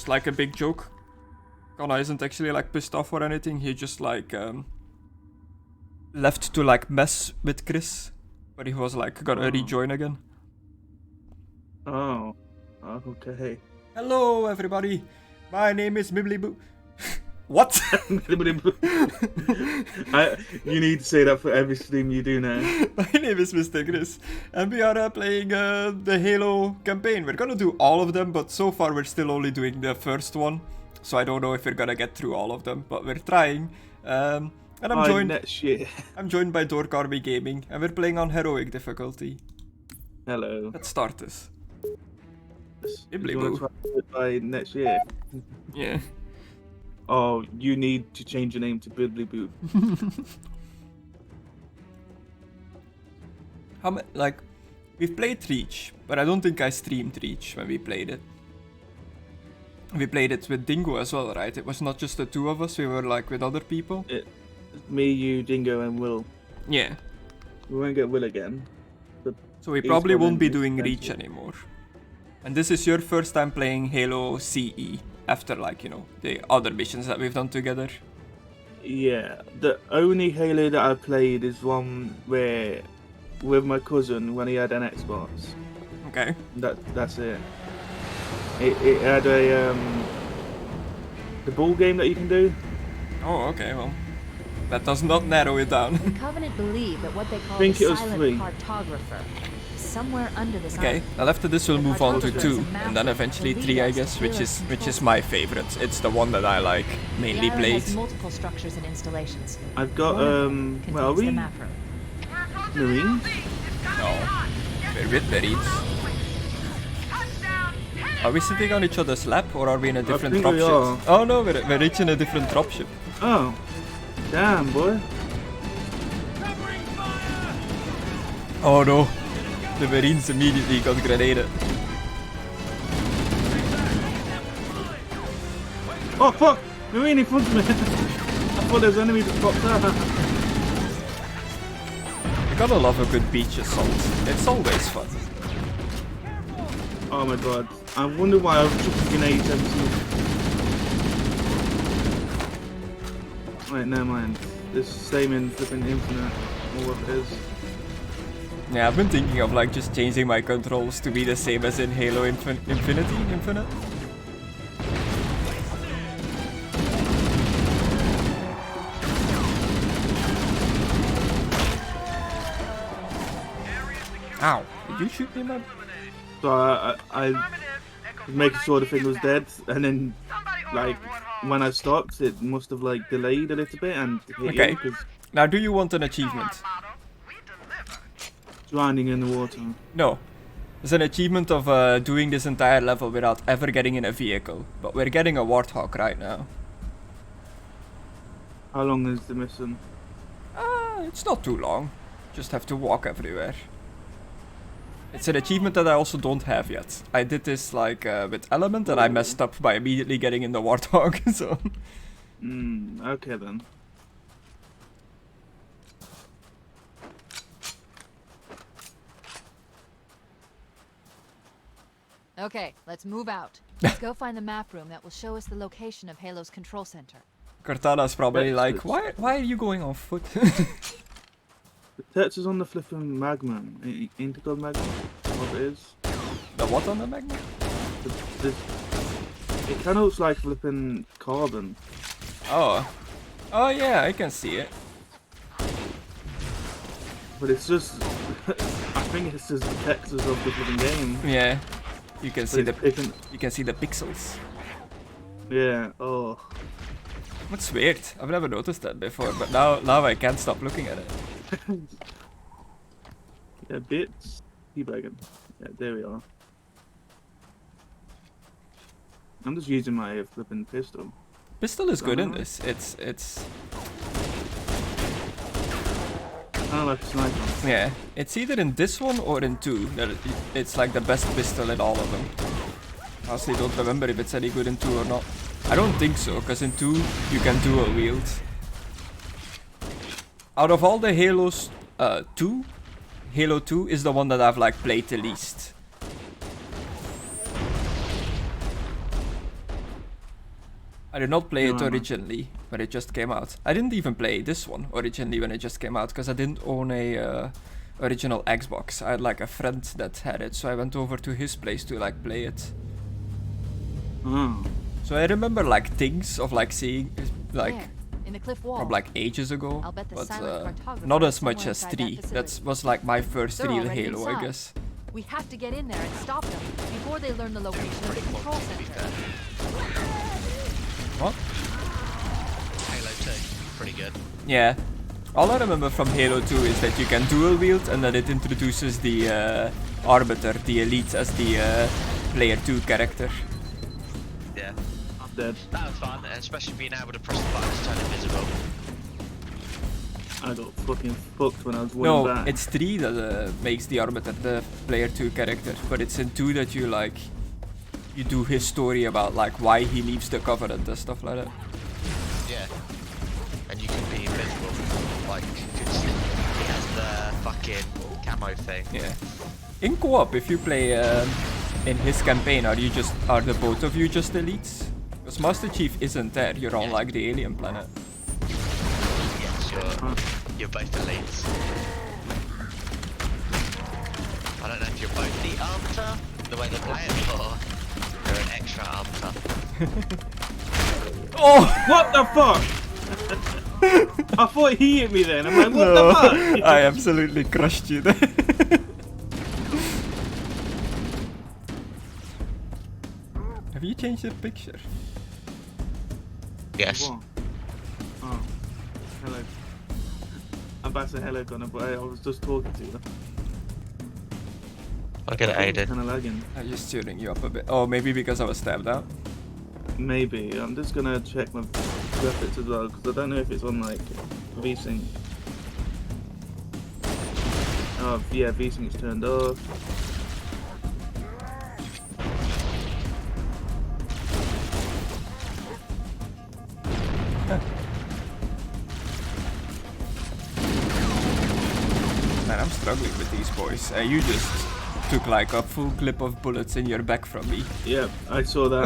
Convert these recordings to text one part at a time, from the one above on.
like a big joke. Connor isn't actually like pissed off or anything. He just like left to like mess with Chris, but he was like gonna rejoin again. Oh, okay. Hello everybody, my name is Mibliboo. What? You need to say that for every stream you do now. My name is Mr. Chris, and we are playing the Halo campaign. We're gonna do all of them, but so far we're still only doing the first one. So I don't know if we're gonna get through all of them, but we're trying. And I'm joined. Next year. I'm joined by Dork Army Gaming, and we're playing on heroic difficulty. Hello. Let's start this. You want to try it by next year? Yeah. Oh, you need to change your name to Bibbly Boop. Like, we've played Reach, but I don't think I streamed Reach when we played it. We played it with Dingo as well, right? It was not just the two of us, we were like with other people. Me, you, Dingo, and Will. Yeah. We won't get Will again. So we probably won't be doing Reach anymore. And this is your first time playing Halo CE, after like, you know, the other missions that we've done together. Yeah, the only Halo that I played is one where, with my cousin, when he had an Xbox. Okay. That's it. It had a the ball game that you can do. Oh, okay, well, that does not narrow it down. The Covenant believe that what they call Think the it was silent 3. cartographer is somewhere under this Okay, island. well after this we'll move on to 2, and then eventually 3 I guess, which is my favorite. It's the one that I like mainly The island played. has multiple structures and installations. I've got One of them where are contains the we? map room. Marines? No, we're with Marines. Are we sitting on each other's lap, or are we in a different think we dropship? are. Oh no, we're each in a different dropship. Oh, damn boy. Oh no, the Marines immediately got grenaded. Oh fuck! Marine in front of me! I thought there was enemies that popped out. You gotta love a good beach assault. It's always fun. Oh my god. I wonder why I was chucking grenades every single... Wait, never mind. This same in flipping Infinite, or what it is. Yeah, I've been thinking of like just changing my controls to be the same as in Halo Infinite. Ow, did you shoot me, man? So I was making sure the thing was dead, and then, like, when I stopped, it must have, like, delayed a little bit and hit Okay. you, 'cause Now, do you want an achievement? drowning in the water. No. There's an achievement of doing this entire level without ever getting in a vehicle. But we're getting a Warthog right now. How long is the mission? It's not too long. Just have to walk everywhere. It's an achievement that I also don't have yet. I did this like with Element and I messed up by immediately getting in the Warthog, so... Okay then. Okay, let's move out. Let's go find the map room that will show us the location of Halo's control center. Cortana's probably like, Texas. why are you going on foot? The text is on the flipping magma. Ain't it called magma? What it is? The what on the magma? It kind of looks like flipping carbon. Oh. Oh yeah, I can see it. But it's just... I think it's just the textures of the flipping game. Yeah. You can see But the it's picking... you can see the pixels. Yeah, oh. That's weird. I've never noticed that before, but now I can't stop looking at it. Yeah, bits. Teabagging. Yeah, there we are. I'm just using my flipping pistol. Pistol is good in this. It's I like a sniper. yeah. It's either in this one or in 2 that it's like the best pistol in all of them. Honestly, don't remember if it's any good in 2 or not. I don't think so, because in 2 you can dual wield. Out of all the Halos, Halo 2 is the one that I've like played the least. I did not play it No, no. originally when it just came out. I didn't even play this one originally when it just came out because I didn't own a original Xbox. I had like a friend that had it, so I went over to his place to like play it. Oh. So I remember like things of like seeing like There, in the cliff wall. from like ages ago, I'll bet the but silent cartographer not is as much somewhere as inside 3. that That facility. was like my first They're real already Halo, I inside. guess. We have to get in there and stop them before they learn the location of the control center. What? Halo 2, pretty good. Yeah. All I remember from Halo 2 is that you can dual wield and that it introduces the Arbiter, the Elite, as the player 2 character. Yeah, I'm dead. that was fun, and especially being able to press the button to turn invisible. I got fucking fucked when I was winning No, back. it's 3 that makes the Arbiter the player 2 character, but it's in 2 that you like, you do his story about like why he leaves the Covenant and stuff like that. Yeah, and you can be invisible. Like, you can see, he has the fucking camo thing. Yeah. In co-op, if you play in his campaign, are the both of you just elites? Because Master Chief isn't there. You're on like the alien planet. Yes, you're both elites. I don't know if you're both the Arbiter, the way they play it, or you're an extra Arbiter. Oh! What the fuck? I thought he hit me then. I'm like, what the fuck? I absolutely crushed you there. Have you changed the picture? Yes. What? Oh. Hello. I'm about to say hello, Connor, but I was just talking to you. I'll get it, Aidan. Kind of lagging. I'm just tuning you up a bit. Oh, maybe because I was stabbed out. Maybe. I'm just gonna check my graphics as well, because I don't know if it's on like VSync. Oh, yeah, VSync is turned off. Man, I'm struggling with these boys. You just took like a full clip of bullets in your back from me. Yeah, I saw that.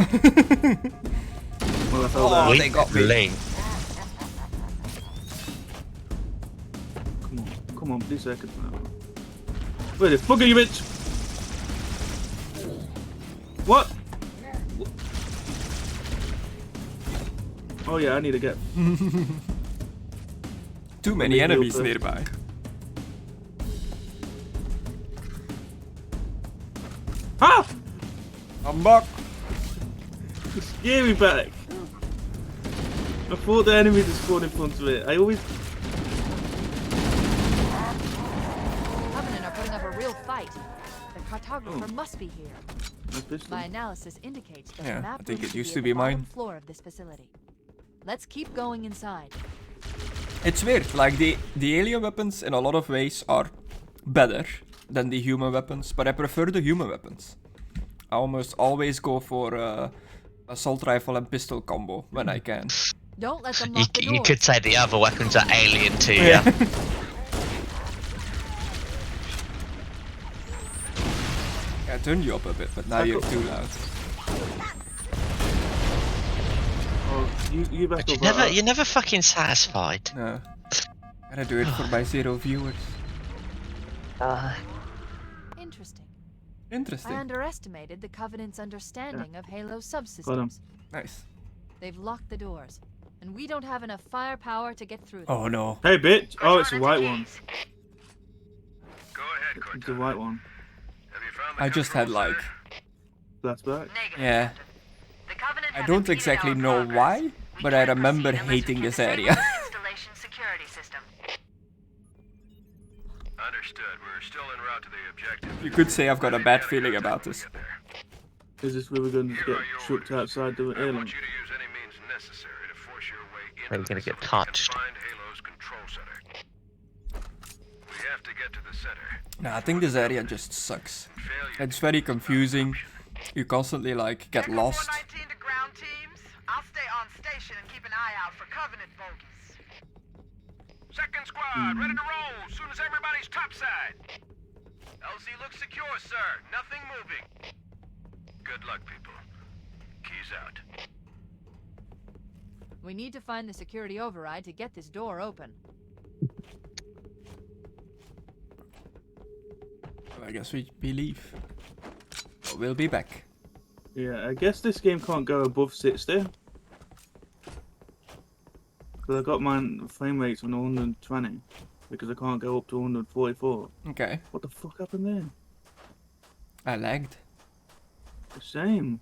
Well, I felt Oh, that. they got me. Link. Come on, 2 seconds now. Where the fuck are you, bitch? What? Oh yeah, I need to get. Too many Let me heal enemies first. nearby. Ah! I'm back. You scared me back. I thought the enemy just spawned in front of it. I always. Covenant are putting up a real fight. The cartographer must be here. My pistol. My analysis indicates that Yeah, the map I think room it should used be to at be the bottom mine. floor of this facility. Let's keep going inside. It's weird, like the alien weapons in a lot of ways are better than the human weapons, but I prefer the human weapons. I almost always go for assault rifle and pistol combo when I can. Don't let them You, lock the you door. could say the other weapons are alien to you. Yeah. I turned you up a bit, but now you're too loud. Oh, you back But up. you're never fucking satisfied. No. Gotta do it for my 0 viewers. Interesting. I Interesting. underestimated the Covenant's understanding of Halo's Got him. subsystems. Nice. They've locked the doors, and we don't have enough firepower to get through them. Oh no. Hey, bitch! Oh, it's a white one. Go ahead, It's a Cortana. white one. Have you found the I just had control like, center? Flashback. yeah. The Covenant I have don't impeded exactly our know progress. why, We but I can't remember proceed unless we hating can this disable area. the installation's security system. Understood. We're still en route to the objective. You could say I've got a bad feeling about this. Is this where we're going to Here get are your shooked orders. outside the I airline? want you to use any means necessary to force your way into Are you the gonna get facility and touched? find Halo's control center. We have to get to the center. Nah, I think this area just sucks. Failure. It's very confusing. You constantly like get Echo lost. 419 to ground teams. I'll stay on station and keep an eye out for Covenant bogies. Second squad, ready to roll as soon as everybody's topside. LZ looks secure, sir. Nothing moving. Good luck, people. Keys out. We need to find the security override to get this door open. I guess we leave. We'll be back. Yeah, I guess this game can't go above 60. Because I got my frame rates on 120. Because I can't go up to 144. Okay. What the fuck happened there? I lagged. A shame.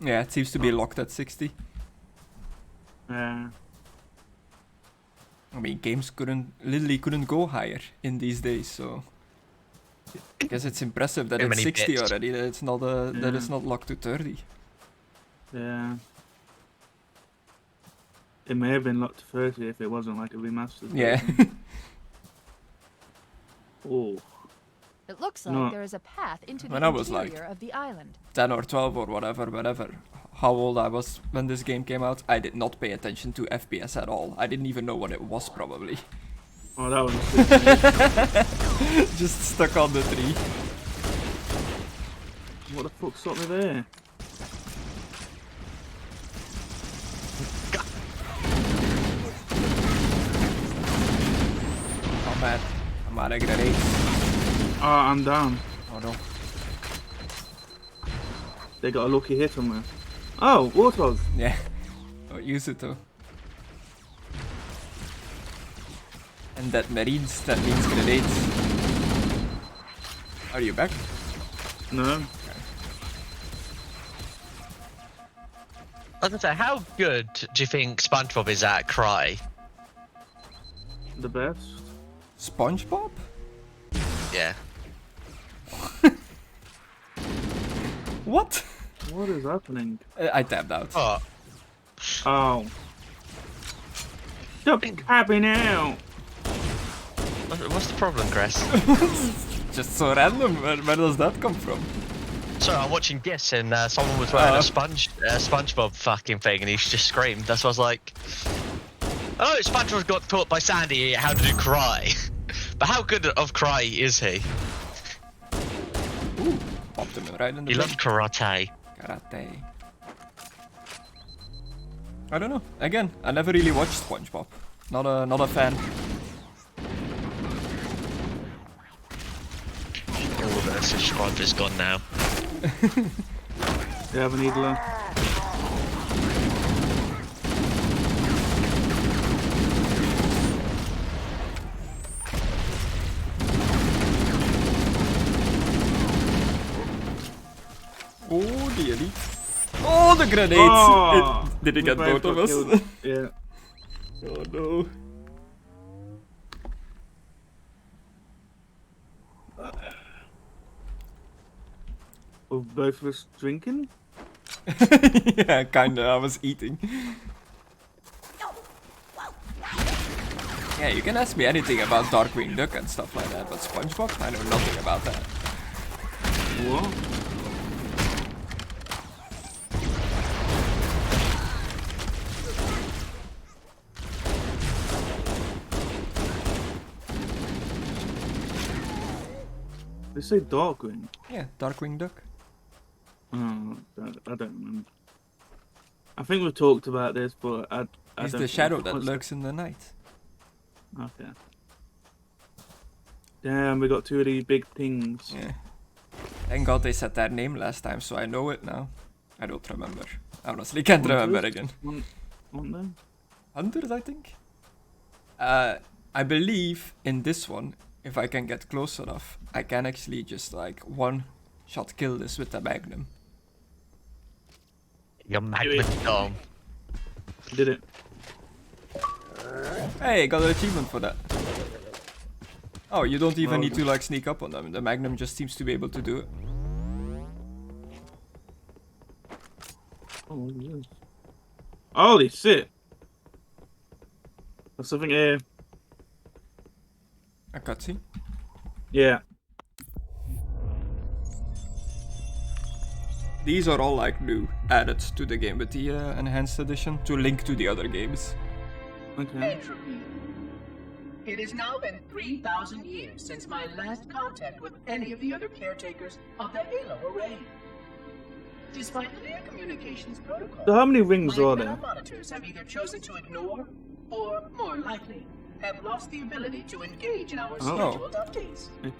Yeah, it seems to be locked at 60. Yeah. I mean, games literally couldn't go higher in these days, so I guess it's impressive that Too it's many 60 bits. already. That it's not that it's not locked to 30. Yeah. It may have been locked to 30 if it wasn't like a remastered. Yeah. version. Oh. It looks like No. there is a path into the When I was, like, interior of the island. 10 or 12 or whatever. How old I was when this game came out, I did not pay attention to FPS at all. I didn't even know what it was, probably. Oh, that was Just stuck on the tree. What the fuck shot me there? Oh man, I'm out of grenades. Oh, I'm down. Oh no. They got a lucky hit on me. Oh, Warthog. Yeah. Oh, use it though. And that marines, that means grenades. Are you back? No. I was gonna say, how good do you think SpongeBob is at cry? The best. SpongeBob? Yeah. What? What is happening? I tapped out. Oh, Oh. Stop capping out. what's the problem, Chris? Just so random. Where does that come from? Sorry, I'm watching this and someone was wearing a SpongeBob fucking thing and he just screamed. That's why I was like, oh, SpongeBob got taught by Sandy how to do cry. But how good of cry is he? Ooh, popped him right in the He brain. loves karate. Karate. I don't know. Again, I never really watched SpongeBob. Not a fan. All of our subscribers gone now. You have a needler. Oh, dearie. Oh, the grenades! Oh, Did he get we both both of got us? killed. Yeah. Oh no. Were both of us drinking? Yeah, kinda. I was eating. Yeah, you can ask me anything about Darkwing Duck and stuff like that, but SpongeBob, I know nothing about that. What? They say Dorkwing. Yeah, Darkwing Duck. Oh, I don't remember. I think we've talked about this, but I He's don't the shadow think- that what's lurks in the night. Okay. Damn, we got two of these big things. Yeah. Thank God they said their name last time, so I know it now. I don't remember. I honestly can't remember again. Aren't they? Hunters, I think? I believe in this one, if I can get close enough, I can actually just like one-shot kill this with the magnum. Your magnum dome. Did it? Hey, got an achievement for that. Oh, you don't even need to like sneak up on them. The magnum just seems to be able to do it. Oh, yes. Holy shit! There's something here. A cutscene? Yeah. These are all like new, added to the game with the enhanced edition to link to the other games. Okay. Entropy. It has now been 3,000 years since my last contact with any of the other caretakers of the Halo array. Despite clear communications protocol, So how many rings my are there? monitors have either chosen to ignore, or more likely, have lost the ability to engage in our scheduled updates. It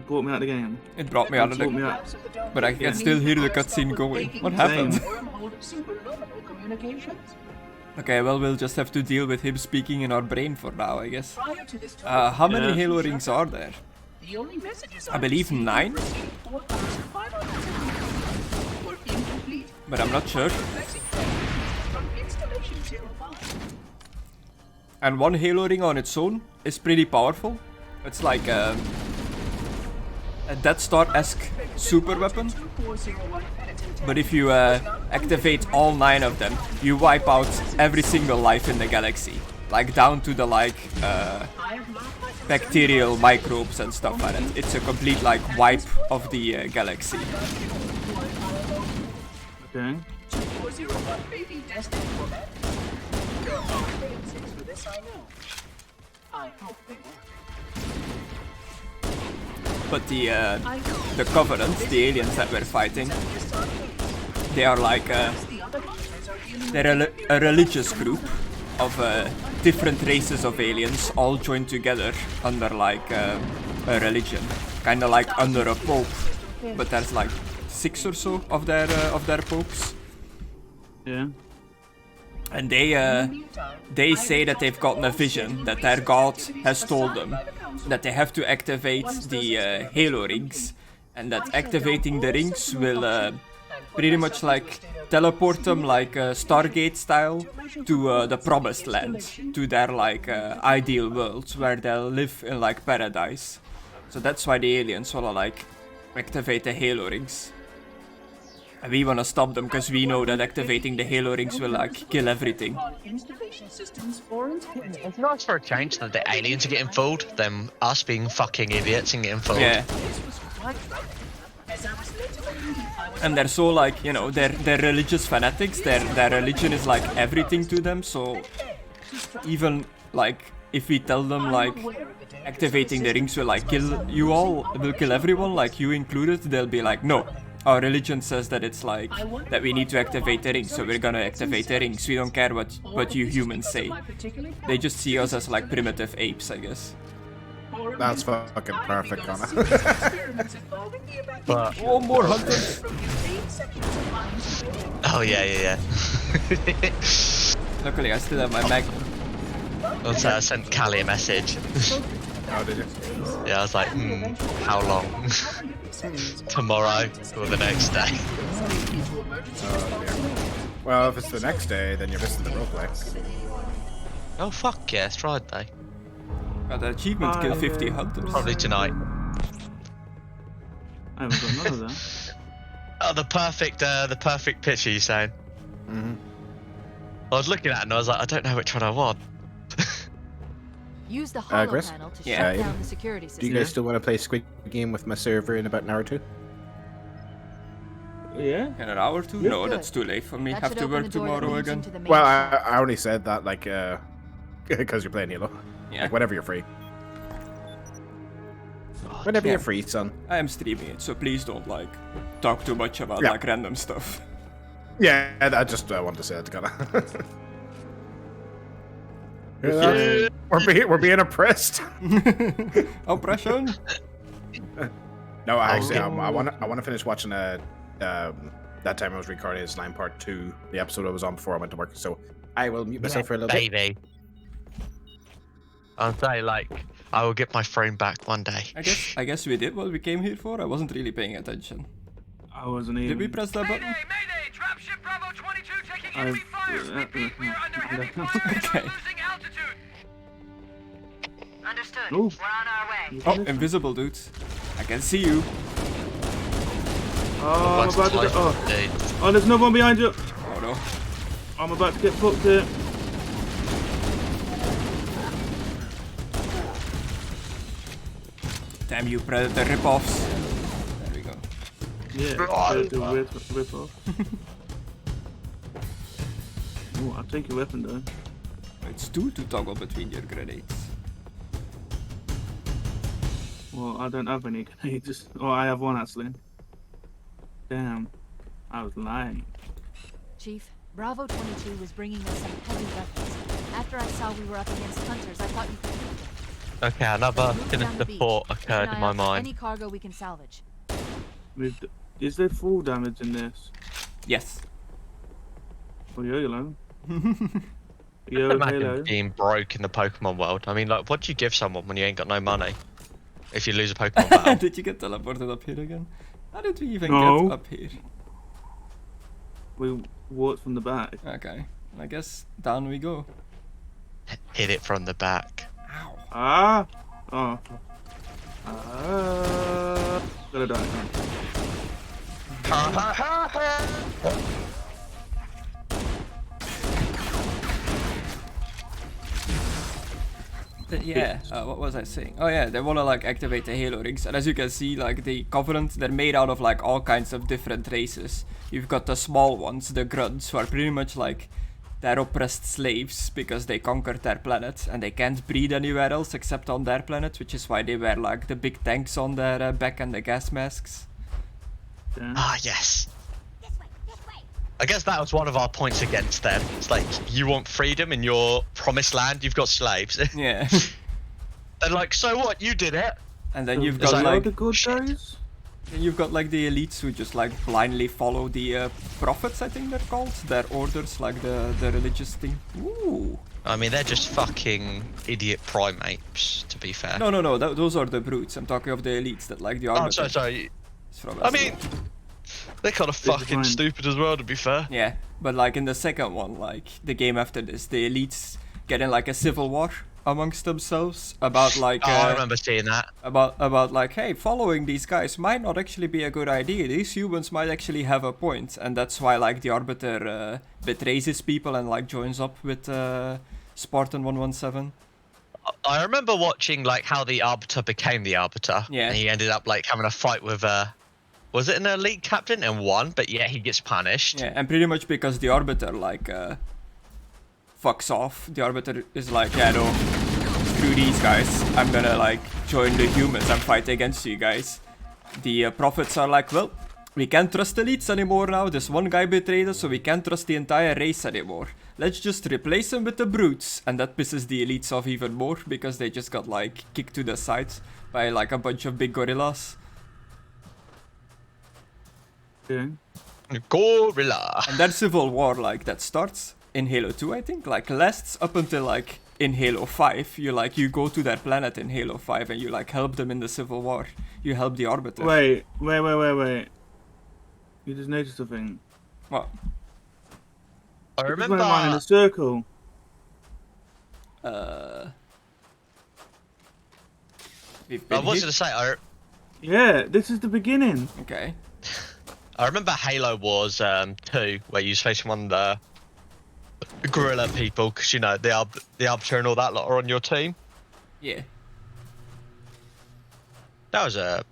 brought me out of the game. It brought me out of Brought me the... out. But I can still hear the cutscene going. What happened? Wormhole of superluminal communications. Okay, well, we'll just have to deal with him speaking in our brain for now, I guess. Prior to this How many Yeah. Halo rings are there? the only messages I believe 9, 4,500 were incomplete. but I'm not sure. From installation 05. And one Halo ring on its own is pretty powerful. It's like a Death Star-esque super weapon. 2401 Penitent But if you activate all 9 of them, you wipe out every single life in the galaxy. Like down to the bacterial microbes and stuff like that. It's a complete like wipe of the galaxy. Okay. 2401 baby destined for that. There are fail-safes for this, I know. I hope they work. But the Covenant, the aliens that we're fighting, they are like they're a religious group of different races of aliens all joined together under like a religion, kind of like under a pope. But there's like 6 or so of their popes, Yeah. and they say that they've gotten a vision that their god has told them that they have to activate the Halo rings, and that activating the rings will pretty much like teleport them like Stargate style to the promised land, to their like ideal world where they'll live in like paradise. So that's why the aliens wanna like activate the Halo rings. And we wanna stop them because we know that activating the Halo rings will like kill everything. Installation systems or integrity. It's nice for a change that the aliens are getting fooled, than us being fucking idiots and getting fooled. Yeah. This was quite right. As I was led to believe, I was And they're so like, you know, they're religious fanatics. Their religion is like everything to them. So even like if we tell them like activating the rings will like kill you all, will kill everyone, like you included, they'll be like, no. Our religion says that it's like that we need to activate the rings, so we're gonna activate the rings. We don't care what you humans say. They just see us as like primitive apes, I guess. That's fucking perfect, Connor. But Oh, more hunters! oh yeah. Luckily, I still have my mag. Also, I sent Callie a message. Oh, did you? Yeah, I was like, how long? Tomorrow or the next day? Well, if it's the next day, then you're missing the roleplay. Oh fuck yeah, it's Friday. Got the achievement, kill 50 hunters. Probably tonight. I haven't got none of that. Oh, the perfect picture you saying. I was looking at it and I was like, I don't know which one I want. Use the holo Chris? panel to Yeah. shut down the security Do system. you guys still want to play Squid Game with my server in about an hour or two? Yeah. In an hour or two? No, that's too late for me. That Have should to open work the door that tomorrow leads again. into the main Well, shop. I only said that like because you're playing Halo. Yeah. Like whenever you're free. Whenever you're free, son. I am streaming it, so please don't like talk too much about Yeah. like random stuff. Yeah, I just wanted to say it, kind of. We're being oppressed. Oppression? No, actually, I want to finish watching that time I was recording is Slime Part 2, the episode I was on before I went to work. So I will mute myself for a little bit. Baby. I'll say like, I will get my throne back one day. I guess we did what we came here for. I wasn't really paying attention. I wasn't even. Did we press that button? Mayday! Mayday! Dropship Bravo 22 taking I've- enemy fire! Repeat, we are under heavy fire and Okay. are losing altitude! Understood. Ooh. We're on our way. Oh, invisible dudes. I can see you. Oh, I'm Once about to. life, Oh, dude. oh, there's no one behind you. Oh no. I'm about to get fucked here. Damn you, Predator ripoffs. There we go. Yeah, the rip off. Oh, I'll take your weapon though. It's 2 to toggle between your grenades. Well, I don't have any grenades. Oh, I have one actually. Damn, I was lying. Chief, Bravo 22 was bringing us some heavy weapons. After I saw we were up against hunters, I thought you could use them. Okay, another Move down sinister the beach. thought Keep occurred an in eye my out for mind. Any cargo we can salvage. Is there full damage in this? Yes. Oh, yeah, hello. Yo, Imagine hello. being broke in the Pokemon world. I mean, like, what do you give someone when you ain't got no money? If you lose a Pokemon battle? Did you get teleported up here again? How did we even No. get up here? We walked from the back. Okay, I guess down we go. Hit it from the back. Ow. Ah! Oh. Ah! Gotta die. Yeah, what was I saying? Oh yeah, they wanna like activate the Halo rings, and as you can see, like the Covenant, they're made out of like all kinds of different races. You've got the small ones, the Grunts, who are pretty much like their oppressed slaves because they conquered their planet and they can't breed anywhere else except on their planet, which is why they wear like the big tanks on their back and the gas masks. Yeah. Ah, yes. I guess that was one of our points against them. It's like, you want freedom in your promised land, you've got slaves. Yeah. They're like, so what, you did it? And then you've Is got that like the good guys? and you've got like the elites who just like blindly follow the prophets, I think they're called, their orders, like the religious thing. Ooh. I mean, they're just fucking idiot primates, to be fair. No, those are the brutes. I'm talking of the elites that like the Oh, arbiter. sorry. is from I as mean, well. they're kind of fucking fine. stupid as well, to be fair. Yeah, but like in the second one, like the game after this, the elites get in like a civil war amongst themselves about like Oh, I remember seeing that. about like, hey, following these guys might not actually be a good idea. These humans might actually have a point, and that's why like the arbiter betrays his people and like joins up with Spartan 117. I remember watching like how the Arbiter became the Arbiter. Yeah. And he ended up like having a fight with was it an elite captain and won, but yeah, he gets punished. Yeah, and pretty much because the arbiter like fucks off. The arbiter is like, yeah, no, screw these guys. I'm gonna like join the humans and fight against you guys. The prophets are like, well, we can't trust elites anymore now. This one guy betrayed us, so we can't trust the entire race anymore. Let's just replace him with the brutes. And that pisses the elites off even more because they just got like kicked to the side by like a bunch of big gorillas. Yeah. Gorilla. And that civil war, like, that starts in Halo 2, I think, like, lasts up until, like, in Halo 5. You go to their planet in Halo 5 and you, like, help them in the civil war. You help the Arbiter. Wait. You just noticed a thing. What? I Just remember. went around in a circle. We've I been was hit? gonna say, Yeah, this is the beginning. Okay. I remember Halo Wars 2, where you was facing one of the guerrilla people, because you know the Arbiter and all that lot are on your team. Yeah. That was I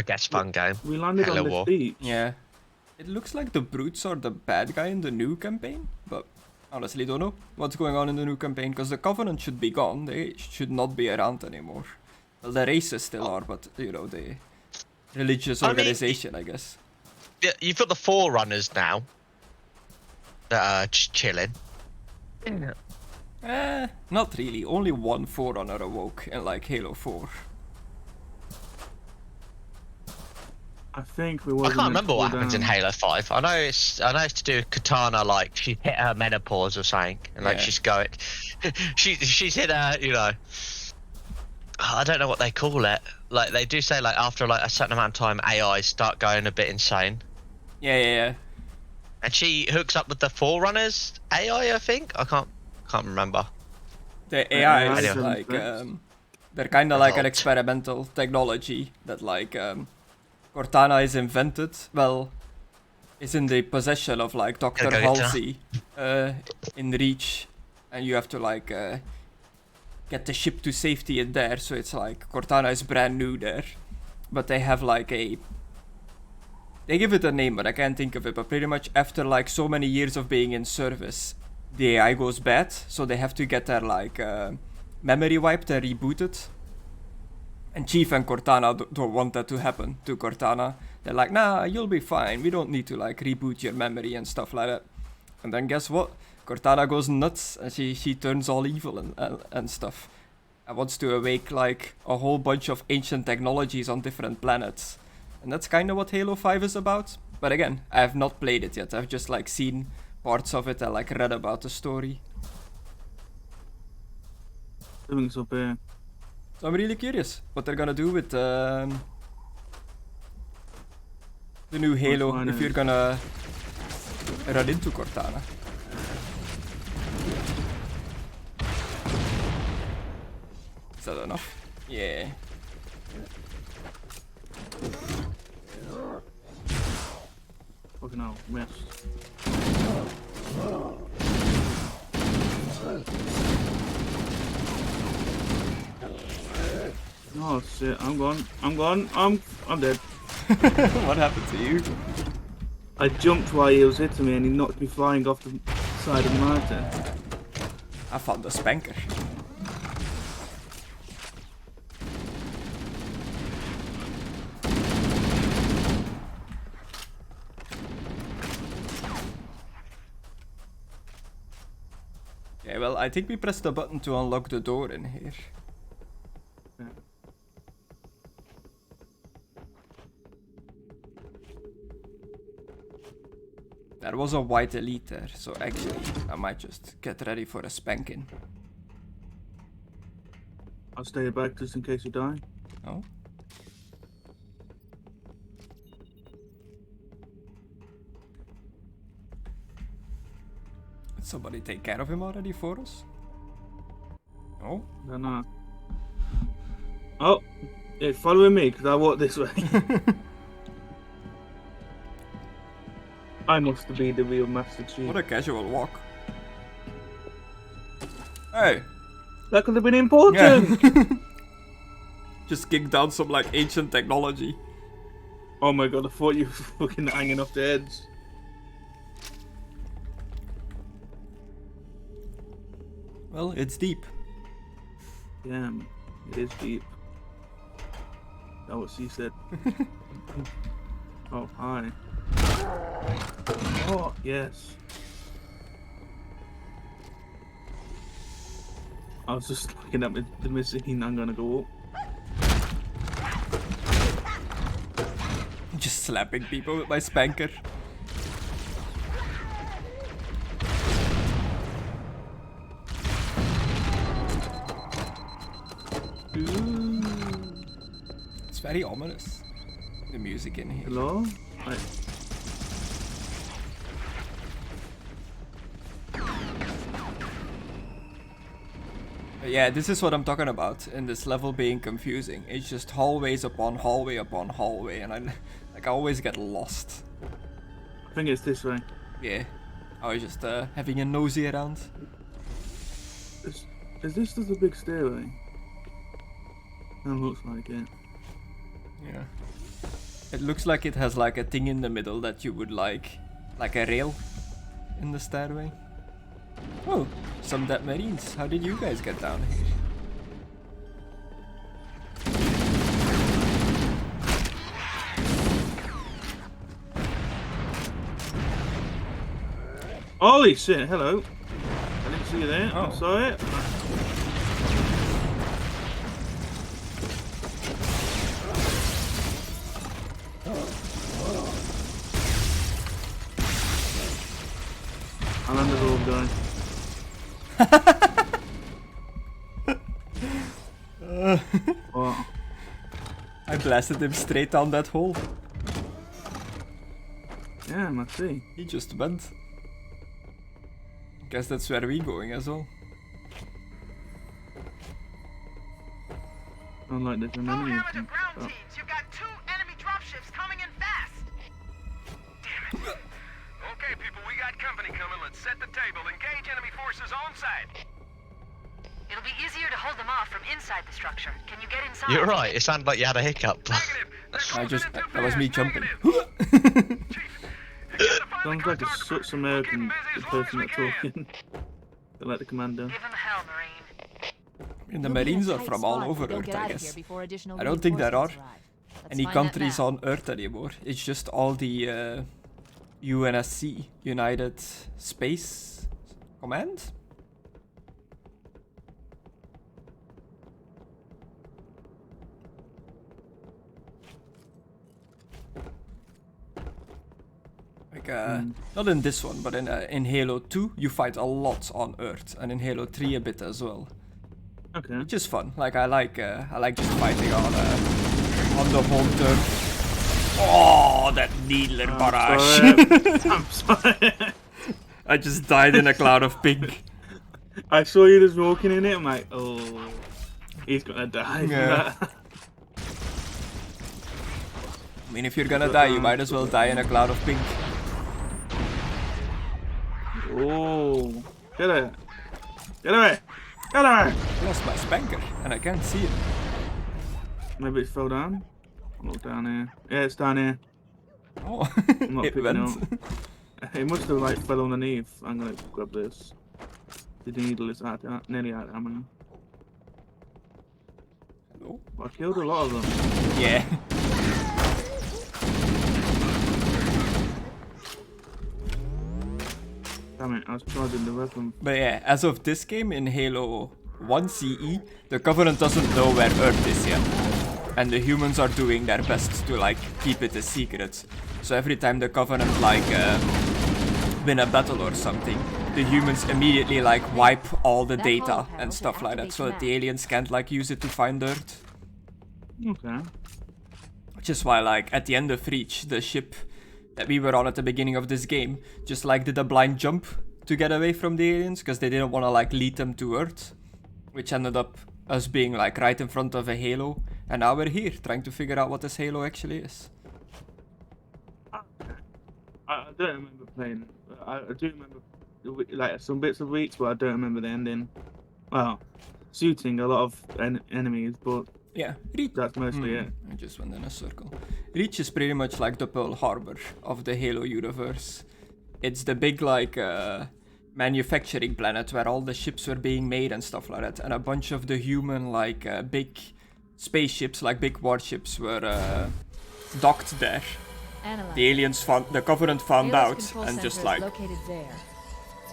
guess, fun game. We landed Halo on this War. beach. Yeah. It looks like the brutes are the bad guy in the new campaign, but honestly don't know what's going on in the new campaign, because the Covenant should be gone. They should not be around anymore. Well, the races still are, but, you know, the religious organization, I guess. Yeah, you've got the Forerunners now that are just chilling. Not really. Only one Forerunner awoke in, like, Halo 4. I think we I wasn't can't remember what meant to happens go in down. Halo 5. I know it's to do with Katana, like she hit her menopause or something, and like Yeah. she's going, she's hit her, you know. I don't know what they call it. Like they do say, like after like a certain amount of time, AIs start going a bit insane. Yeah. And she hooks up with the Forerunners AI, I think. I can't remember. The AI is Anyway. like, they're kind of like an Evolved. experimental technology that, like, Cortana is invented. Well, is in the possession of, like, Dr. Gotta go get Halsey in Reach, and you have to, like, get the ship to safety in there. So it's like Cortana is brand new there, but they have like they give it a name, but I can't think of it. But pretty much after like so many years of being in service, the AI goes bad, so they have to get their like memory wiped and rebooted. And Chief and Cortana don't want that to happen to Cortana. They're like, nah, you'll be fine. We don't need to like reboot your memory and stuff like that. And then guess what? Cortana goes nuts and she turns all evil and stuff. And wants to awake like a whole bunch of ancient technologies on different planets. And that's kind of what Halo 5 is about. But again, I have not played it yet. I've just like seen parts of it and like read about the story. Everything's up here. So I'm really curious what they're gonna do with the new Halo if you're gonna run into Cortana. Is that enough? Yeah. Fucking hell, missed. Oh shit, I'm gone. I'm dead. What happened to you? I jumped while he was hitting me and he knocked me flying off the side of the mountain. I found the spanker. Okay, well, I think we pressed the button to unlock the door in here. Yeah. There was a white elite there, so actually I might just get ready for a spanking. I'll stay back just in case you die. Oh? Did somebody take care of him already for us? No? Don't know. Oh, it's following me because I walk this way. I must be the real Master Chief. What a casual walk. Hey! That could have been important! Yeah. Just kicked down some like ancient technology. Oh my god, I thought you were fucking hanging off the edge. Well, it's deep. Damn, it is deep. That's what she said. Oh, hi. Oh, yes. I was just looking at the machine. I'm gonna go up. Just slapping people with my spanker. It's very ominous. The music in here. Hello? Hi. Yeah, this is what I'm talking about in this level being confusing. It's just hallways upon hallway upon hallway, and I always get lost. I think it's this way. Yeah, I was just having a nosy around. Is this just a big stairway? That looks like it. Yeah. It looks like it has like a thing in the middle that you would like a rail in the stairway. Oh, some dead marines. How did you guys get down here? Holy shit, hello. I didn't see you there. Oh. I'm sorry. I'm under the little guy. What? I blasted him straight down that hole. Yeah, I see. He just went. Guess that's where we're going as well. Don't like this Go enemy. hammer to ground teams. You've got 2 enemy dropships coming in fast. Damn it. Okay, people, we got company coming. Let's set the table. Engage enemy forces on site. It'll be easier to hold them off from inside the structure. Can you get inside? You're right. It sounded like you had a hiccup. That was me jumping. Sounds like a such American person that's talking. They're like the commander. Give him hell, Marine. And the You'll be in a Marines are tight from all spot if over you don't Earth, get I out of here guess. before additional I don't think there are reinforcements arrive. Let's any find that countries map. on Earth anymore. It's just all the UNSC, United Space Command. Like, not in this one, but in Halo 2, you fight a lot on Earth, and in Halo 3 a bit as well. Okay. Which is fun. Like I like just fighting on the home turf. Oh, that needler barrage! I'm sorry. I just died in a cloud of pink. I saw you just walking in it. I'm like, oh, he's gonna die. Yeah. I mean, if you're gonna die, you might as well die in a cloud of pink. Oh, get it! Get away! Get away! I lost my spanker, and I can't see it. Maybe it fell down. Look down here. Yeah, it's down here. Oh, I'm not it picking went. up. It must have like fell underneath. I'm gonna grab this. The needle is nearly out of ammo. Hello? Well, I killed a lot of them. Yeah. Damn it, I was charging the weapon. But yeah, as of this game in Halo 1 CE, the Covenant doesn't know where Earth is yet. And the humans are doing their best to like keep it a secret. So every time the Covenant like win a battle or something, the humans immediately like wipe all the data and stuff like that, so that the aliens can't like use it to find Earth. Okay. Which is why like at the end of Reach, the ship that we were on at the beginning of this game just like did a blind jump to get away from the aliens because they didn't want to like lead them to Earth, which ended up us being like right in front of a Halo, and now we're here trying to figure out what this Halo actually is. I don't remember playing. I do remember like some bits of Reach, but I don't remember the ending. Well, shooting a lot of enemies, but Yeah, Reach. that's mostly it. I just went in a circle. Reach is pretty much like the Pearl Harbor of the Halo universe. It's the big like manufacturing planet where all the ships were being made and stuff like that, and a bunch of the human like big spaceships, like big warships, were docked there. Analyze. The aliens found, the Covenant found Halo's out, control and center just is like located there.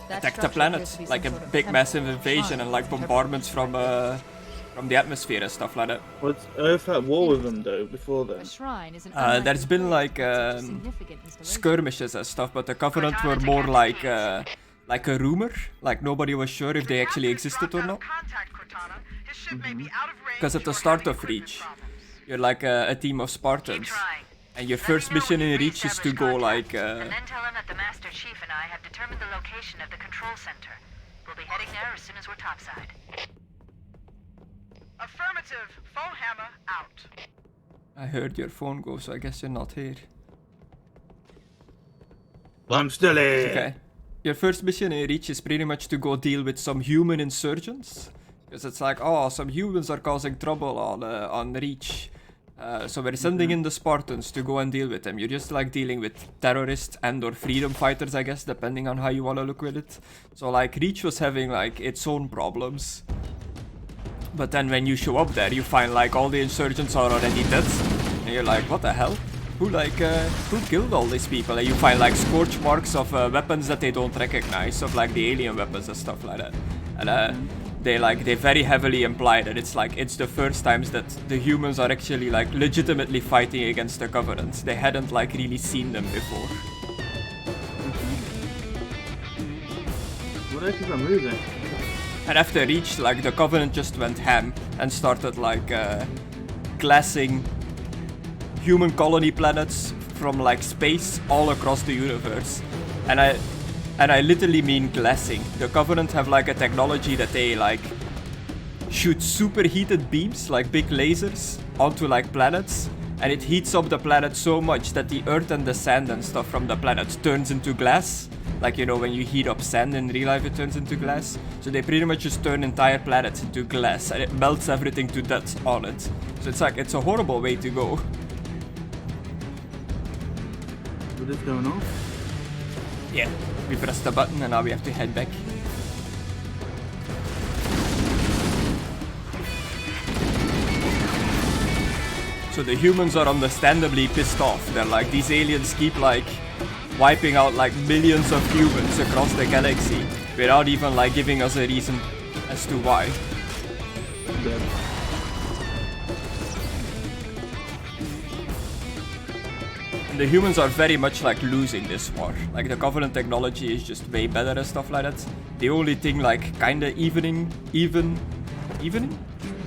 That attacked the structure planet, appears to be like a some sort of big temple. massive invasion Shrine and like of temple. bombardments from the atmosphere and stuff like that. Was Earth at war with them though before then? A shrine is an There's been unlikely like place with such a significant installation. skirmishes and stuff, but the Covenant were more like a rumor. Like nobody was sure if they actually existed or not. Because at the start of Reach, you're like a team of Spartans, and your first mission in Reach is to go like. And then tell him that the Master Chief and I have determined the location of the control center. We'll be heading there as soon as we're topside. Affirmative. Phone hammer out. I heard your phone go, so I guess you're not here. I'm still here. Okay. Your first mission in Reach is pretty much to go deal with some human insurgents. Because it's like, oh, some humans are causing trouble on Reach. So we're sending in the Spartans to go and deal with them. You're just like dealing with terrorists and or freedom fighters, I guess, depending on how you want to look with it. So like Reach was having like its own problems. But then when you show up there, you find like all the insurgents are already dead. And you're like, what the hell? Who killed all these people? And you find like scorch marks of weapons that they don't recognize, of like the alien weapons and stuff like that. And they very heavily imply that it's the first times that the humans are actually like legitimately fighting against the Covenant. They hadn't like really seen them before. What else is I moving? And after Reach, like the Covenant just went ham and started like glassing human colony planets from like space all across the universe. And I literally mean glassing. The Covenant have like a technology that they like shoot superheated beams, like big lasers, onto like planets, and it heats up the planet so much that the earth and the sand and stuff from the planet turns into glass. Like, you know, when you heat up sand in real life, it turns into glass. So they pretty much just turn entire planets into glass, and it melts everything to death on it. So it's like, it's a horrible way to go. What is going on? Yeah, we pressed the button and now we have to head back. So the humans are understandably pissed off. They're like, these aliens keep like wiping out like millions of humans across the galaxy without even like giving us a reason as to why. Dead. And the humans are very much like losing this war. Like the Covenant technology is just way better and stuff like that. The only thing like kinda evening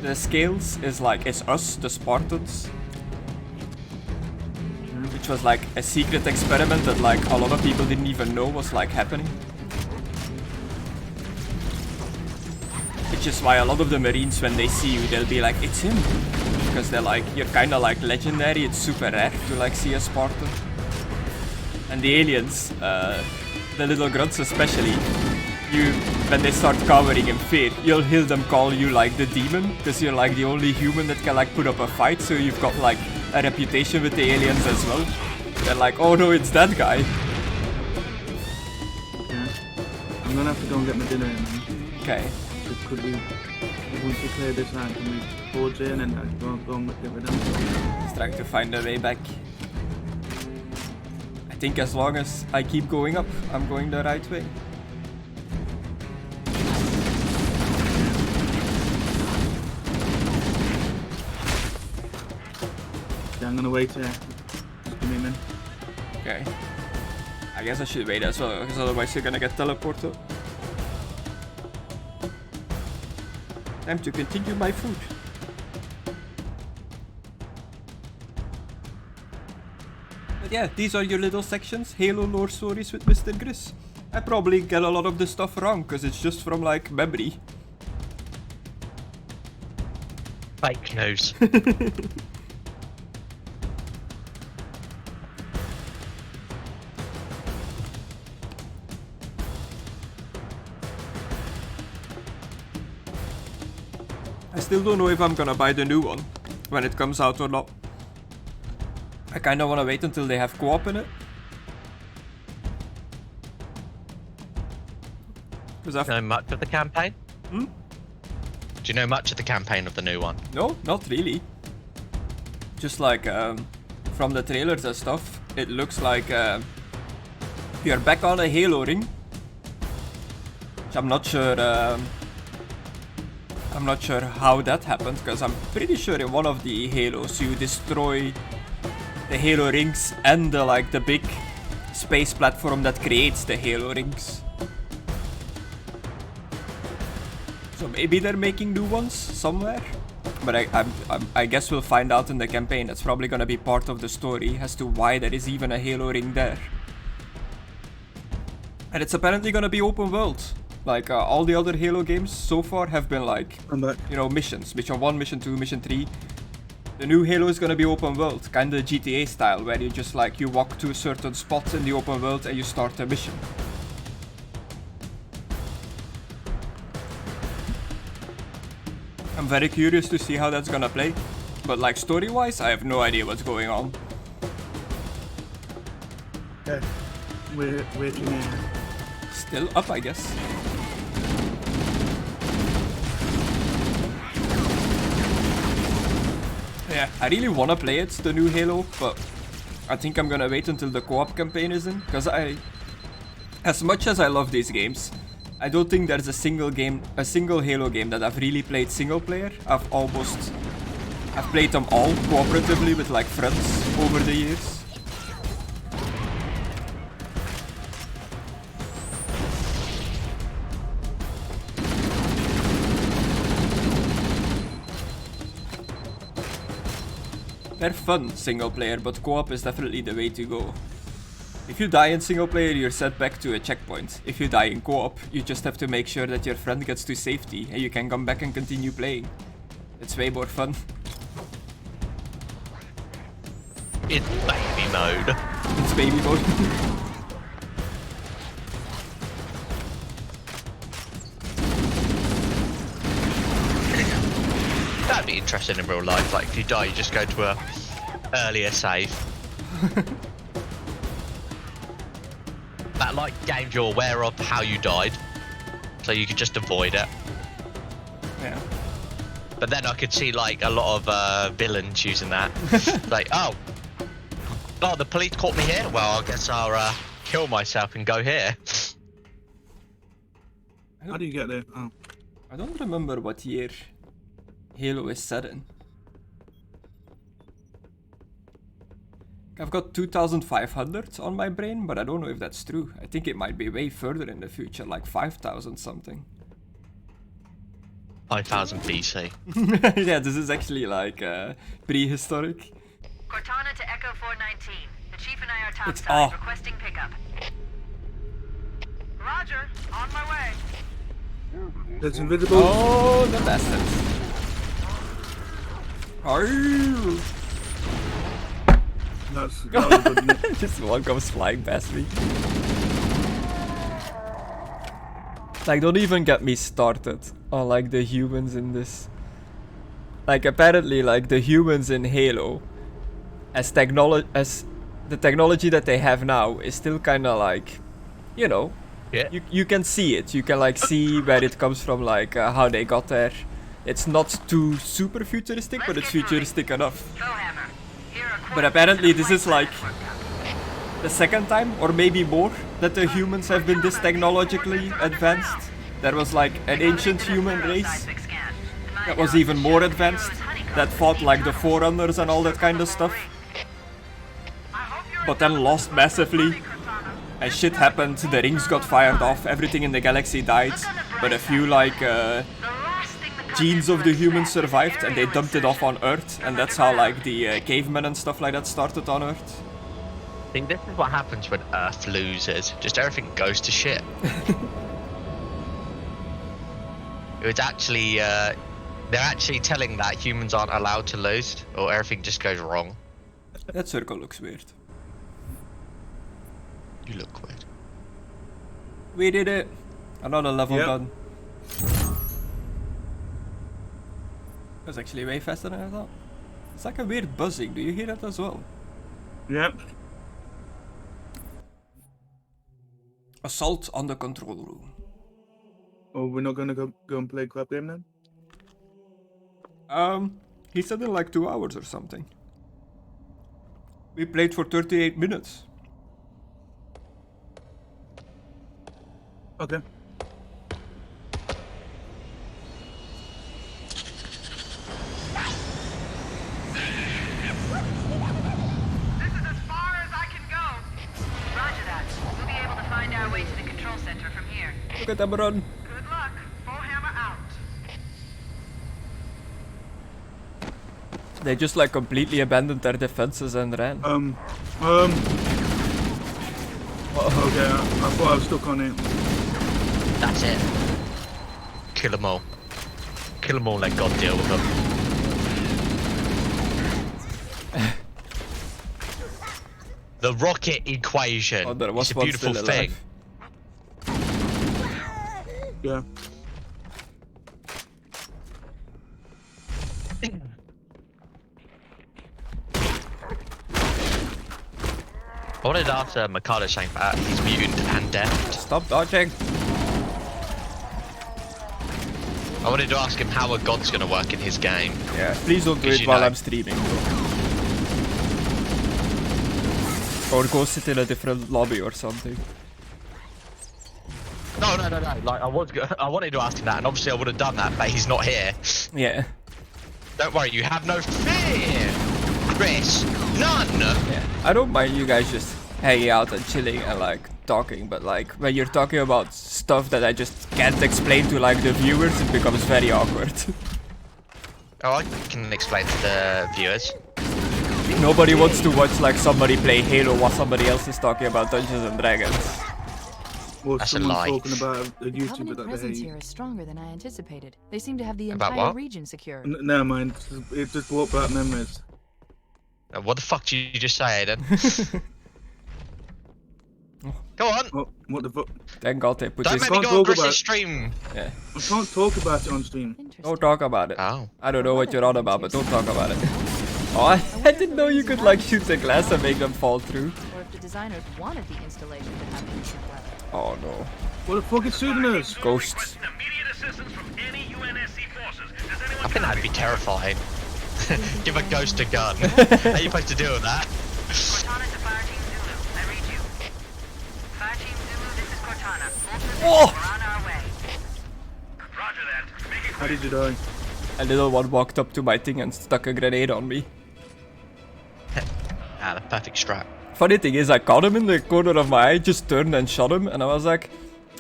the scales is like, it's us, the Spartans. Which was like a secret experiment that like a lot of people didn't even know was like happening. Which is why a lot of the Marines, when they see you, they'll be like, it's him. Because they're like, you're kinda like legendary, it's super rare to like see a Spartan. And the aliens, the little grunts especially, when they start cowering in fear, you'll hear them call you like the demon, because you're like the only human that can like put up a fight, so you've got like a reputation with the aliens as well. They're like, oh no, it's that guy. Yeah. I'm gonna have to go and get my dinner in, man. Okay. Could we, once we clear this out, can we forge in and go and get rid of them? Just trying to find a way back. I think as long as I keep going up, I'm going the right way. Yeah, I'm gonna wait here. Just give me a minute. Okay. I guess I should wait as well, because otherwise you're gonna get teleported. Time to continue my food. But yeah, these are your little sections, Halo lore stories with Mr. Gris. I probably get a lot of the stuff wrong, because it's just from like memory. Fake news. I still don't know if I'm gonna buy the new one when it comes out or not. I kinda wanna wait until they have co-op in it. Do you know much of the campaign? Hmm? Do you know much of the campaign of the new one? No, not really. Just like from the trailers and stuff, it looks like you're back on a Halo ring. Which I'm not sure how that happened, because I'm pretty sure in one of the Halos you destroy the Halo rings and the big space platform that creates the Halo rings. So maybe they're making new ones somewhere, but I guess we'll find out in the campaign. That's probably gonna be part of the story as to why there is even a Halo ring there. And it's apparently gonna be open world. Like all the other Halo games so far have been like, you know, missions. Mission 1, Mission 2, Mission 3. The new Halo is gonna be open world, kinda GTA style, where you just like, you walk to a certain spot in the open world and you start a mission. I'm very curious to see how that's gonna play, but like story-wise, I have no idea what's going on. Okay. Where'd you mean? Still up, I guess. Yeah, I really wanna play it, the new Halo, but I think I'm gonna wait until the co-op campaign is in, because as much as I love these games, I don't think there's a single Halo game that I've really played single player. I've played them all cooperatively with like friends over the years. They're fun single player, but co-op is definitely the way to go. If you die in single player, you're set back to a checkpoint. If you die in co-op, you just have to make sure that your friend gets to safety and you can come back and continue playing. It's way more fun. It's baby mode. It's baby mode. That'd be interesting in real life. Like, if you die, you just go to a earlier save. That like games you're aware of how you died, so you could just avoid it. Yeah. But then I could see like a lot of villains using that. Like, oh, the police caught me here. Well, I guess I'll kill myself and go here. How do you get there? Oh. I don't remember what year Halo is set in. I've got 2500 on my brain, but I don't know if that's true. I think it might be way further in the future, like 5000 something. 5000 BC. Yeah, this is actually like prehistoric. Cortana to Echo 419. The Chief and I are topside, off. requesting pickup. Roger, on my way. That's invisible. Oh, the bastards. Arrgh. That was good, isn't it? Just one comes flying past me. Like, don't even get me started on like the humans in this. Like, apparently, like the humans in Halo, as the technology that they have now is still kind of like, you know, Yeah. you can see it. You can like see where it comes from, like how they got there. It's not too super futuristic, but it's futuristic enough. Hammer. Here are But apparently this is like the second time, or maybe more, that the humans have been this technologically advanced. There was like an ancient human race that was even more advanced, that fought like the Forerunners and all that kind of stuff. But then lost massively, and shit happened, the rings got fired off, everything in the galaxy died, but a few like genes of the humans survived and they dumped it off on Earth, and that's how like the cavemen and stuff like that started on Earth. I think this is what happens when Earth loses. Just everything goes to shit. It was actually, they're actually telling that humans aren't allowed to lose, or everything just goes wrong. That circle looks weird. You look weird. We did it! Another level Yep. done. That's actually way faster than I thought. It's like a weird buzzing, do you hear that as well? Yep. Assault on the control room. Oh, we're not gonna go and play club game then? He said in like 2 hours or something. We played for 38 minutes. Okay. This is as far as I can go. Roger that. We'll be able to find our way to the control center from here. Look at them run. Good luck. Full hammer out. They just like completely abandoned their defenses and ran. Okay, I thought I was stuck on it. That's it. Kill them all. Kill them all, let God deal with them. The rocket equation. Oh, there was it's a one beautiful still thing. alive. Yeah. I wanted to ask Mikado something about his mutant and death. Stop dodging. I wanted to ask him how a god's gonna work in his game. Yeah, please don't do Because it you while know- I'm streaming though. Or go sit in a different lobby or something. No. Like I wanted to ask him that, and obviously I would have done that, but he's not here. Yeah. Don't worry, you have no fear, Chris. None. Yeah. I don't mind you guys just hanging out and chilling and like talking, but like when you're talking about stuff that I just can't explain to like the viewers, it becomes very awkward. Oh, I can explain to the viewers. Nobody wants to watch like somebody play Halo while somebody else is talking about Dungeons and Dragons. Or That's a someone's lie. talking about a The YouTuber Covenant that presence they here is stronger than I anticipated. They seem to have the About entire what? region secured. Never mind. It just brought back memories. What the fuck did you just say, Aidan? Go on. Oh, what the fuck? Thank God they put Don't this. make me Can't go on talk Chris's about- stream. Yeah. I can't talk about it on stream. Don't talk about it. Oh. I don't know what you're on about, but don't talk about it. Oh, I didn't know you could like shoot the glass and make them fall through. Or if the designers wanted the installation to have instant weather. Oh no. What the fuck is shooting us? Ghosts. Requesting immediate assistance from any UNSC forces. Does anyone I think that'd be terrifying. Give a ghost a gun. How are you supposed to deal with that? Cortana to Fire Team Zulu. I read you. Fire Team Zulu, this is Cortana. Full position. Oh! We're on our way. Roger that. Make it How quick. did you die? A little one walked up to my thing and stuck a grenade on me. Ah, the perfect strat. Funny thing is, I caught him in the corner of my eye, just turned and shot him, and I was like,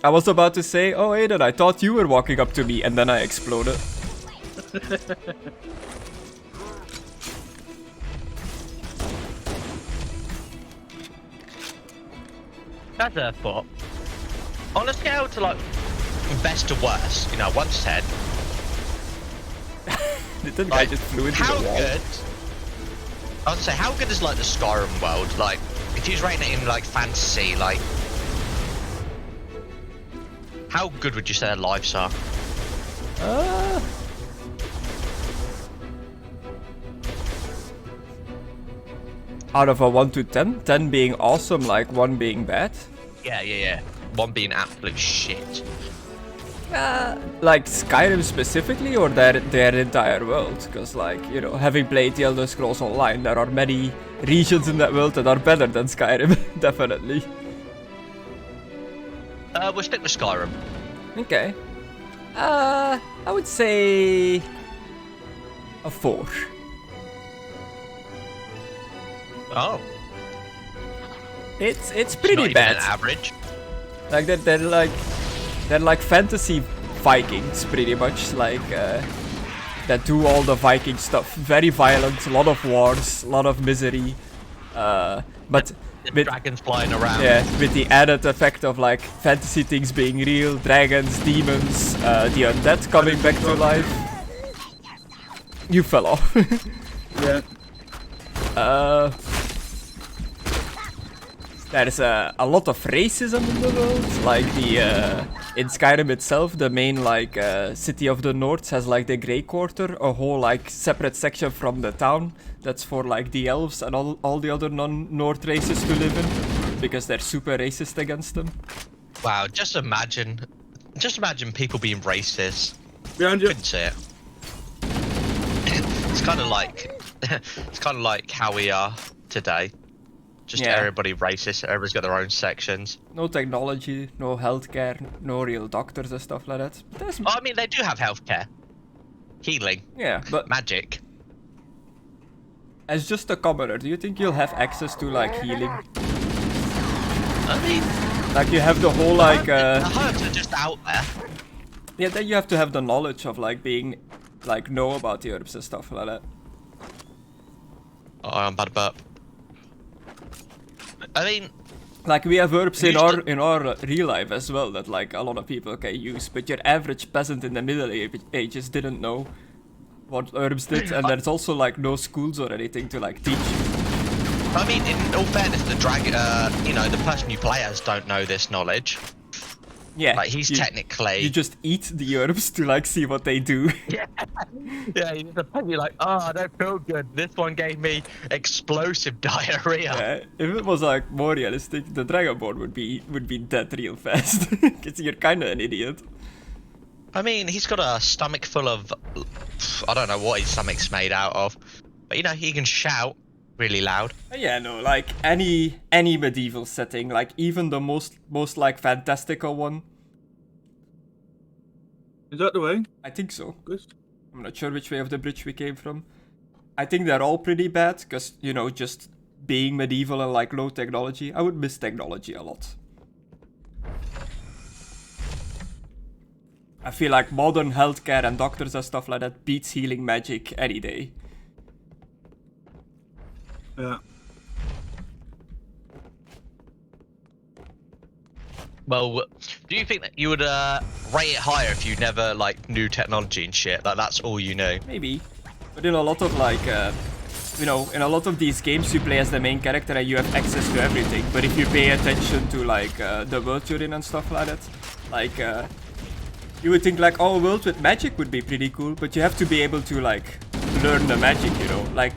I was about to say, oh Aidan, I thought you were walking up to me, and then I exploded. That's a thought. On a scale to like best to worst, you know, 1 to 10. Didn't guy Like, just flew into how the wall? good? I would say, how good is like the Skyrim world? Like, if you was rating it in like fantasy, like, how good would you say their lives are? Out of a 1 to 10, 10 being awesome, like 1 being bad. Yeah. 1 being absolute shit. Like Skyrim specifically, or their entire world? Because like, you know, having played the Elder Scrolls Online, there are many regions in that world that are better than Skyrim, definitely. We'll stick with Skyrim. Okay. I would say a 4. Oh. It's Not pretty even bad. an average. Like they're like fantasy Vikings, pretty much. Like that do all the Viking stuff. Very violent, a lot of wars, a lot of misery. But with Dragons flying around. yeah, with the added effect of like fantasy things being real, dragons, demons, the undead coming back to life. You fell off. Yeah. There's a lot of racism in the world. Like in Skyrim itself, the main like city of the North has like the Grey Quarter, a whole like separate section from the town that's for like the elves and all the other non-North races to live in, because they're super racist against them. Wow, just imagine people being racist. Behind you. Couldn't see it. It's kind of like how we are today. Just Yeah. everybody racist. Everybody's got their own sections. No technology, no healthcare, no real doctors and stuff like that. But there's, Oh, I mean, they do have healthcare, healing, yeah, but magic. as just a commoner, do you think you'll have access to like healing? I mean, Like you have the whole like the herbs are just out there. yeah, then you have to have the knowledge of like being like know about the herbs and stuff like that. Oh, I'm bad burp. I mean, Like we have herbs in Used our real life as well that like a lot of people can use, but your average peasant in the Middle Ages didn't know what herbs did, and there's also like no schools or anything to like teach you. I mean, in all fairness, the dragon, you know, the person you play as don't know this knowledge. Yeah, Like he's technically. you just eat the herbs to like see what they do. Yeah, you just you're like, oh, I don't feel good. This one gave me explosive diarrhea. Yeah, if it was like more realistic, the Dragonborn would be dead real fast. Cause you're kinda an idiot. I mean, he's got a stomach full of, I don't know what his stomach's made out of, but you know, he can shout really loud. Yeah, no, like any medieval setting, like even the most like fantastical one. Is that the way? I think so. Good. I'm not sure which way of the bridge we came from. I think they're all pretty bad, because, you know, just being medieval and like low technology, I would miss technology a lot. I feel like modern healthcare and doctors and stuff like that beats healing magic any day. Yeah. Well, do you think that you would rate it higher if you never like knew technology and shit? Like that's all you knew. Maybe. But in a lot of like you know, in a lot of these games you play as the main character and you have access to everything. But if you pay attention to like the world you're in and stuff like that, like you would think like, oh, a world with magic would be pretty cool, but you have to be able to like learn the magic, you know, like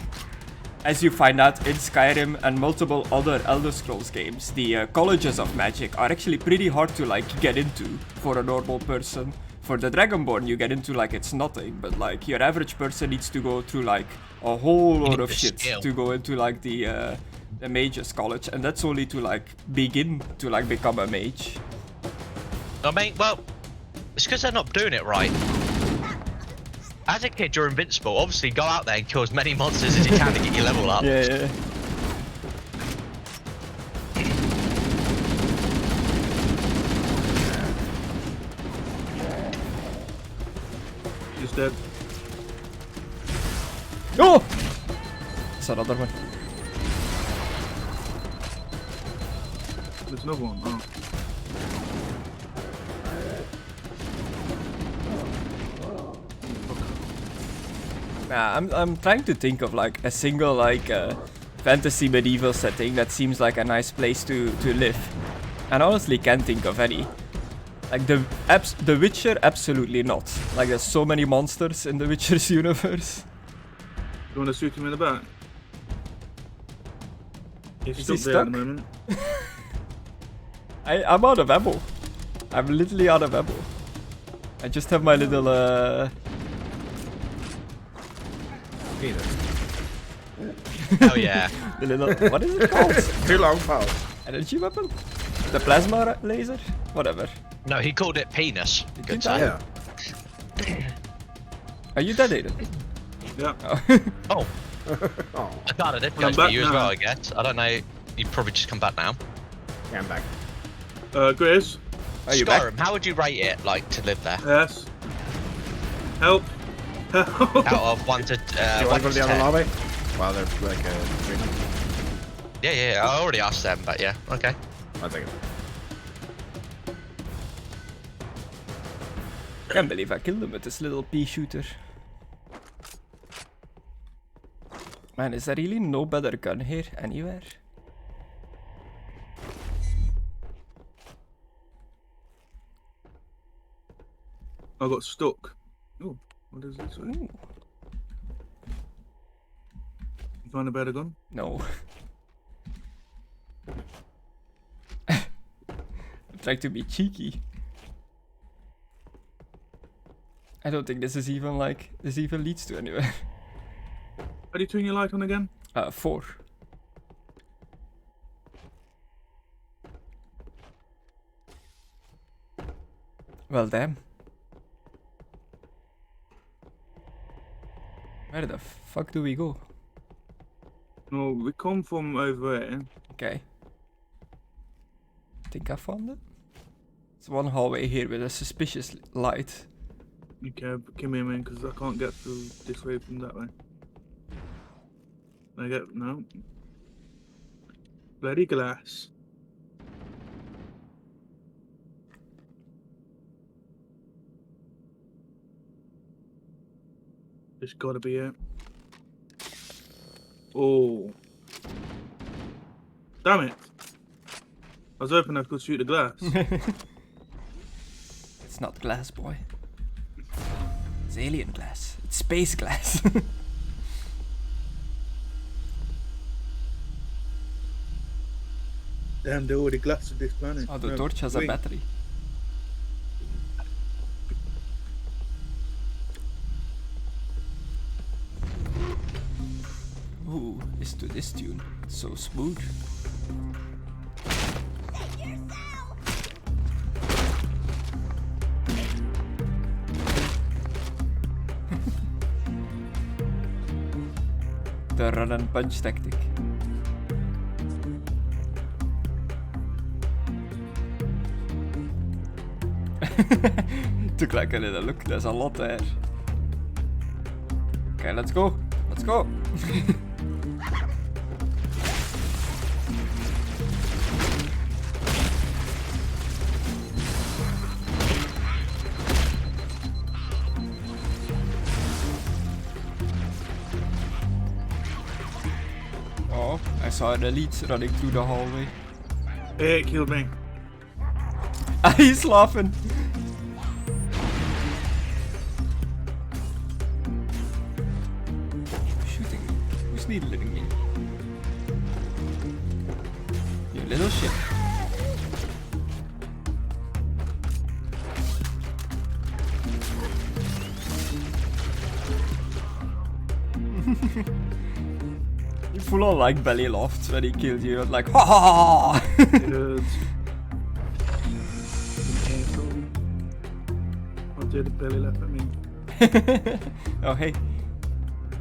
as you find out in Skyrim and multiple other Elder Scrolls games, the colleges of magic are actually pretty hard to like get into for a normal person. For the Dragonborn, you get into like it's nothing, but like your average person needs to go through like a whole lot of shit to go into like the mage's college, and that's only to like begin to like become a mage. I mean, well, it's because they're not doing it right. As a kid, you're invincible. Obviously, go out there and kill as many monsters as you can to get your level up. Yeah. He's dead. Oh! That's another one. There's another one. Oh. Nah, I'm trying to think of like a single like fantasy medieval setting that seems like a nice place to live, and honestly can't think of any. Like The Witcher, absolutely not. Like there's so many monsters in the Witcher's universe. You want to shoot him in the back? He's Is stuck he there at the stuck? moment. I'm out of ammo. I'm literally out of ammo. I just have my little Oh yeah. the little, what is it called? Too long pause. Energy weapon? The plasma laser? Whatever. No, he called it penis. Did Good you time. Yeah. Are you dead, Aidan? Yeah. Oh. Oh. I got it. It Well, goes I'm for back you as now. well, I guess. I don't know. You'd probably just come back now. Yeah, I'm back. Grace? Are you back? Skyrim, how would you rate it, like, to live there? Yes. Help. Help. Out of 1 to Do you 1 want to go to to the other 10? lobby? While they're like treatment? Yeah. I already asked them, but yeah. Okay. I'll take it. Can't believe I killed him with this little pea shooter. Man, is there really no better gun here anywhere? I got stuck. Oh, what is this? Ooh, You find a better gun? no. I'm trying to be cheeky. I don't think this is even like, this even leads to anywhere. How do you turn your light on again? 4. Well, damn. Where the fuck do we go? No, we come from over there. Okay. Think I found it? It's one hallway here with a suspicious light. Okay, come here, man, because I can't get through this way from that way. I get no. Bloody glass. It's gotta be it. Oh. Damn it. I was hoping I could shoot the glass. It's not glass, boy. It's alien glass. It's space glass. Damn, they already glassed this planet. Oh, the No, torch has a wait. battery. Ooh, listen to this tune. It's so smooth. The run and punch tactic. Took like a little look, there's a lot there. Okay, let's go. Let's go. Oh, I saw an elite running through the hallway. It killed me. He's laughing. Shooting me. Who's needling me? You little shit. You full on like belly laughed when he killed you. Like, ha ha ha! Good. I'll do the belly laugh at me. Oh hey,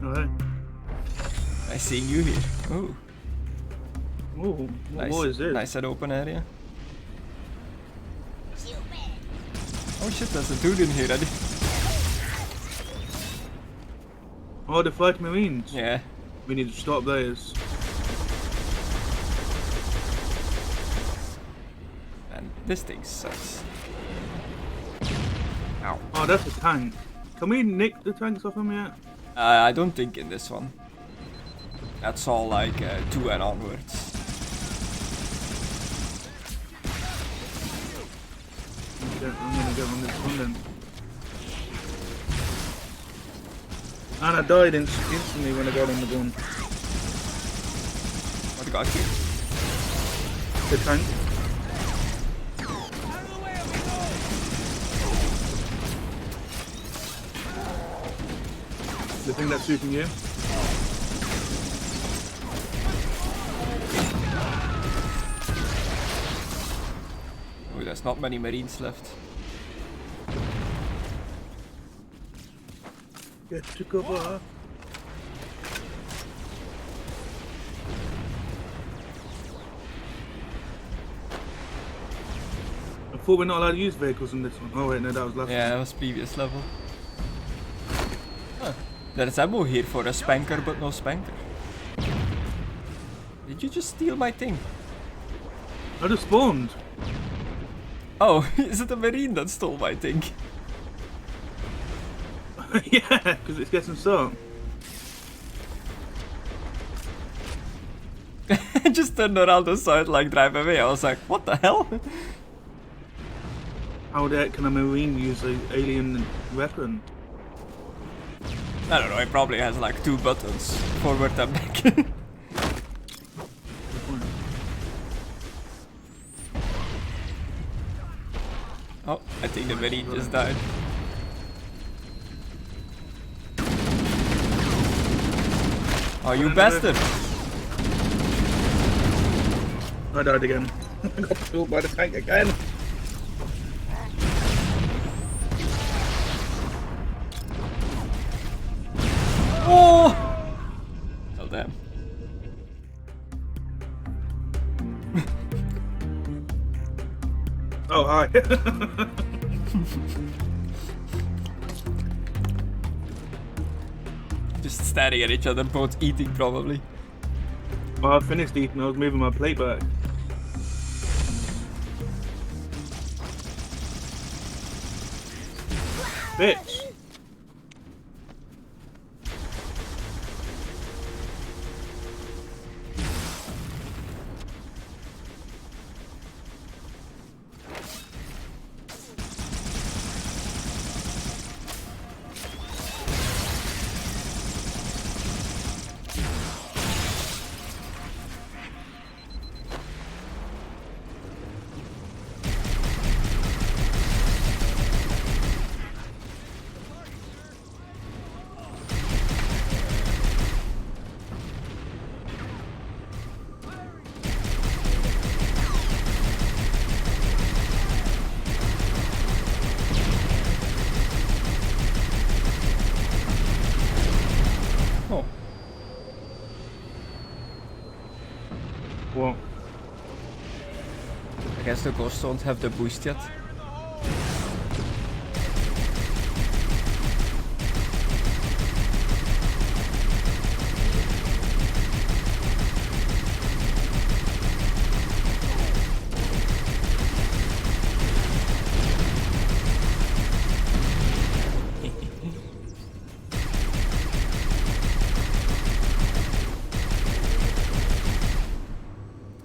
Alright. I see you here. Oh, Oh, nice. what is this? Nice and open area. Oh shit, there's a dude in here already. Oh, the fight marines. Yeah. We need to stop those. And this thing sucks. Ow. Oh, that's a tank. Can we nick the tanks off him yet? I don't think in this one. That's all like 2 and onwards. I'm gonna go on this one then. And I died instantly when I got on the gun. What got you? The tank. The thing that's shooting you. Oh, there's not many marines left. Get to cover. I thought we're not allowed to use vehicles in this one. Oh wait, no, that was last Yeah, that was previous level. Huh. There's ammo here for a spanker, but no spanker. Did you just steal my thing? I just spawned. Oh, is it a marine that stole my thing? Yeah, because it's getting some. I just turned around and saw it like drive away. I was like, what the hell? How the heck can a marine use an alien weapon? I don't know, it probably has like 2 buttons. Forward and back. Oh, I think the marine just died. Oh, you bastard! I died again. I got killed by the tank again. Oh! Oh damn. Oh, hi. Just staring at each other, both eating probably. Well, I finished eating. I was moving my plate back. Bitch. Oh. What? I guess the ghosts don't have the boost yet.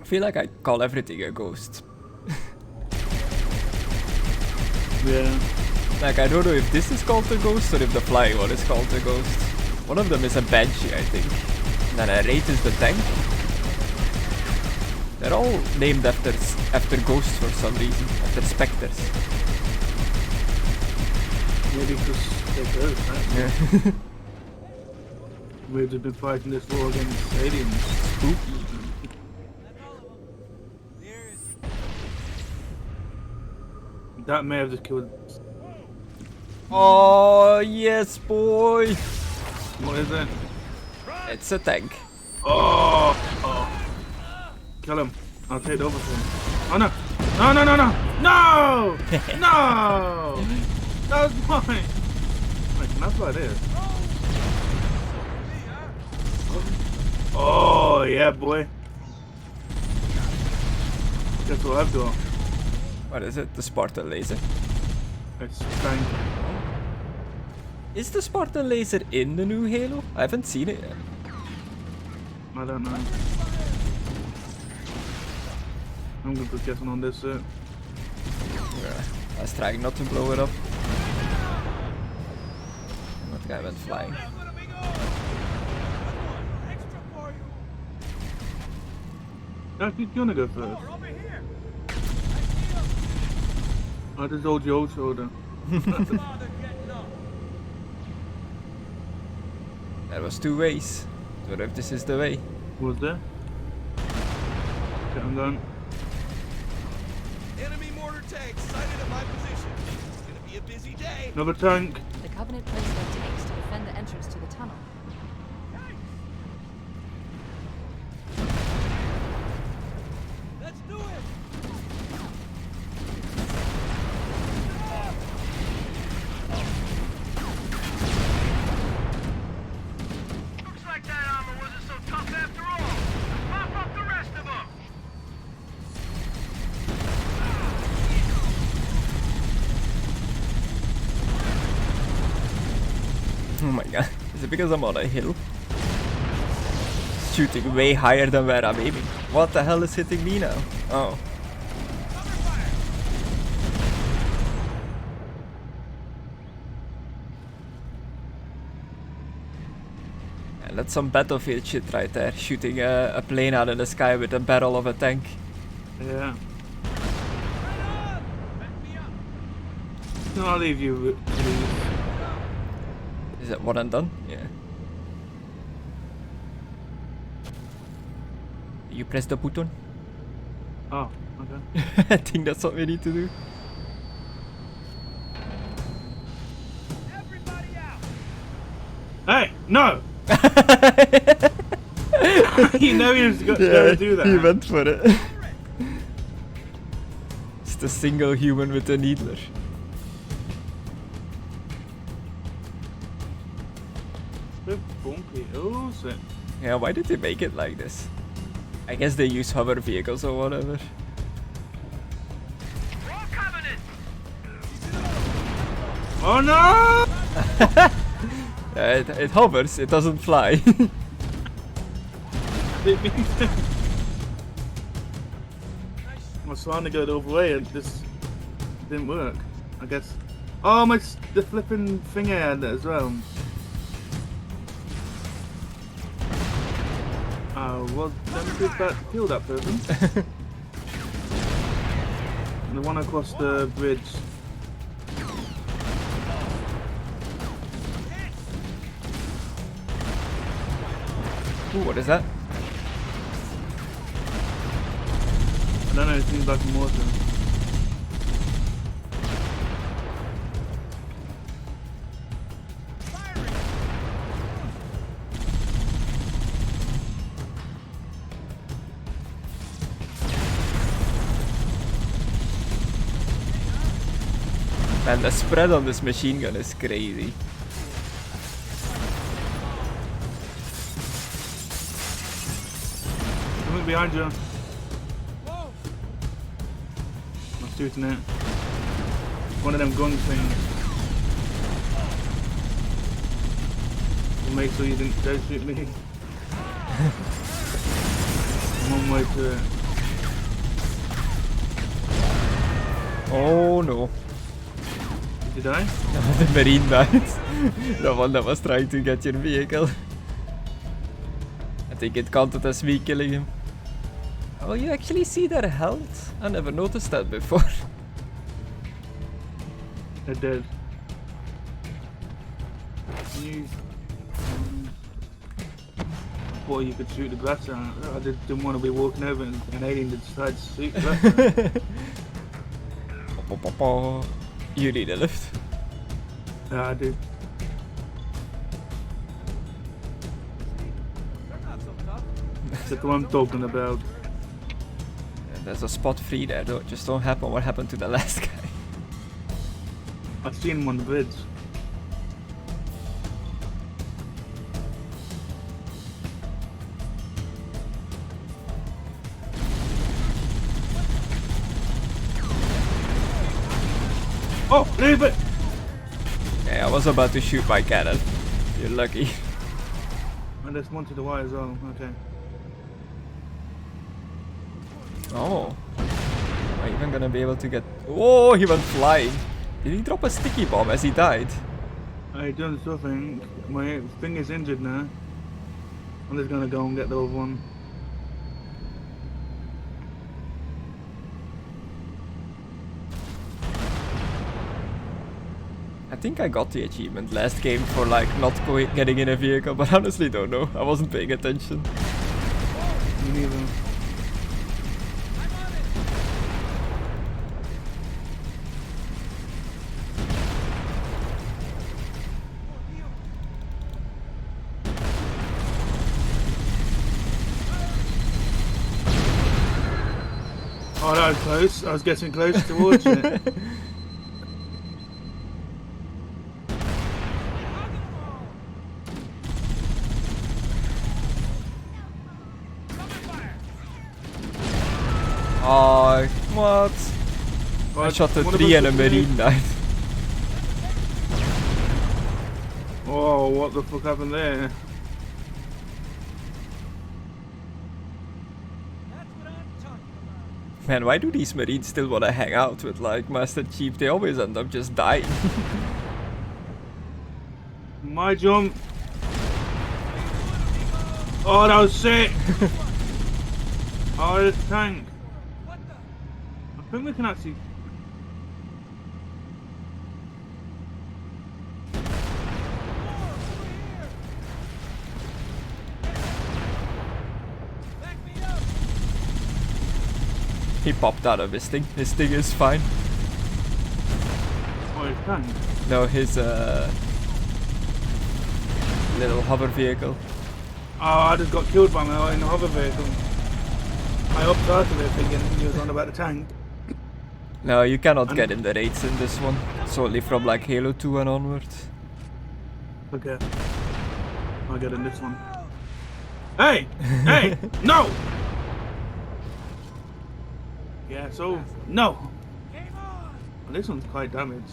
feel like I call everything a ghost. Yeah. Like, I don't know if this is called a ghost or if the flying one is called a ghost. One of them is a banshee, I think. And then a wraith is the tank. They're all named after ghosts for some reason, after specters. Maybe because they're ghosts, right? Yeah. We've just been fighting this war against aliens. Spooky. That may have just killed. Oh, yes, boy! What is it? It's a tank. Oh! Kill him. I'll take the over for him. Oh no! No, no, no, no! No! No! That was mine! Wait, can I fly this? Oh, yeah, boy. Guess what I've got? What is it? The Spartan laser. It's tank. Is the Spartan laser in the new Halo? I haven't seen it yet. I don't know. I'm gonna put guessing on this set. Yeah, I was trying not to blow it up. That guy went flying. Actually, you're gonna go first. I just hold your old shoulder. There was 2 ways. Don't know if this is the way. Was there? Okay, I'm going. Enemy mortar tanks sighted at my position. It's gonna be a busy day. Another tank. The Covenant placed their tanks to defend the entrance to the tunnel. Let's do it. Looks like that armor wasn't so tough after all. Pop up the rest of them. Oh my god. Is it because I'm on a hill? Shooting way higher than where I'm aiming. What the hell is hitting me now? Oh. And that's some battlefield shit right there. Shooting a plane out of the sky with the barrel of a tank. Yeah. No, I'll leave you. Is that one and done? Yeah. You press the button? Oh, okay. I think that's what we need to do. Everybody out. Hey, no! You know he was going to do that. He went for it. It's the single human with the needler. It's a bit bumpy. Oh, shit. Yeah, why did they make it like this? I guess they use hover vehicles or whatever. Roll Covenant. Oh no! It hovers, it doesn't fly. I was trying to go the other way and this didn't work. I guess. Oh, the flipping thing I had as well. Well, let me see that kill that person. And the one across the bridge. Ooh, what is that? I don't know, it seems like mortar. Man, the spread on this machine gun is crazy. Something behind you. I'm shooting it. One of them gun things. We'll make sure you don't shoot me. I'm on my way to it. Oh no. Did you die? The Marine died. The one that was trying to get your vehicle. I think it counted as me killing him. Oh, you actually see their health? I never noticed that before. I did. You... Or you could shoot the glass out. I didn't want to be walking over and Aidan decided to shoot the glass out. You need a lift. Yeah, I do. That's what I'm talking about. There's a spot free there though, just don't happen what happened to the last guy. I've seen him on the vids. Oh, leave it! Yeah, I was about to shoot my cannon. You're lucky. And there's one to the Y as well, okay. Oh. Am I even gonna be able to get... Oh, he went flying. Did he drop a sticky bomb as he died? I done something. My finger's injured now. I'm just gonna go and get the other one. I think I got the achievement last game for like not getting in a vehicle, but honestly don't know. I wasn't paying attention. Me neither. Oh, that was close. I was getting close towards it. Oh, what? I shot the 3 and a Marine died. Oh, what the fuck happened there? Man, why do these Marines still want to hang out with like Master Chief? They always end up just dying. My jump. Oh, that was sick. Oh, the tank. I think we can actually... He popped out of his thing. His thing is fine. Oh, his tank? No, his little hover vehicle. Oh, I just got killed by my own hover vehicle. I hopped out of it thinking he was on about the tank. No, you cannot get in the raids in this one. It's only from like Halo 2 and onwards. Okay. I'll get in this one. Hey! Hey! No! Yeah, so... No! Well, this one's quite damaged.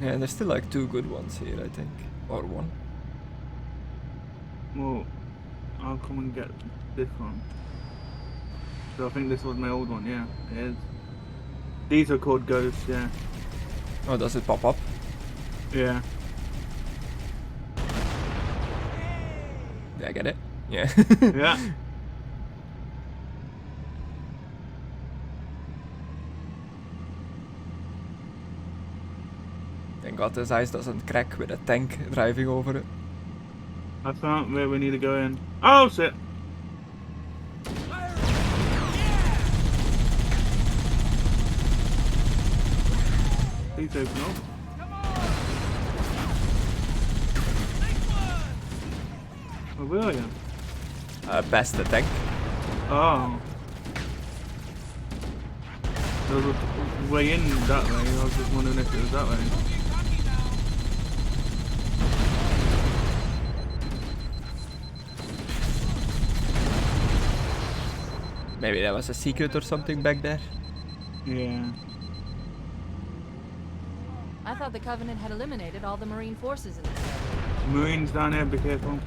Yeah, there's still like 2 good ones here, I think. Or 1. Well, I'll come and get this one. So I think this was my old one, yeah, it is. These are called ghosts, yeah. Oh, does it pop up? Yeah. Did I get it? Yeah. Yeah. Thank God his eyes doesn't crack with a tank driving over it. I found where we need to go in. Oh shit! Please open up. Where are you? Past the tank. Oh. There was a way in that way. I was just wondering if it was that way. Maybe there was a secret or something back there. Yeah. I thought the Covenant had eliminated all the Marine forces in this area. Marines down here, be careful.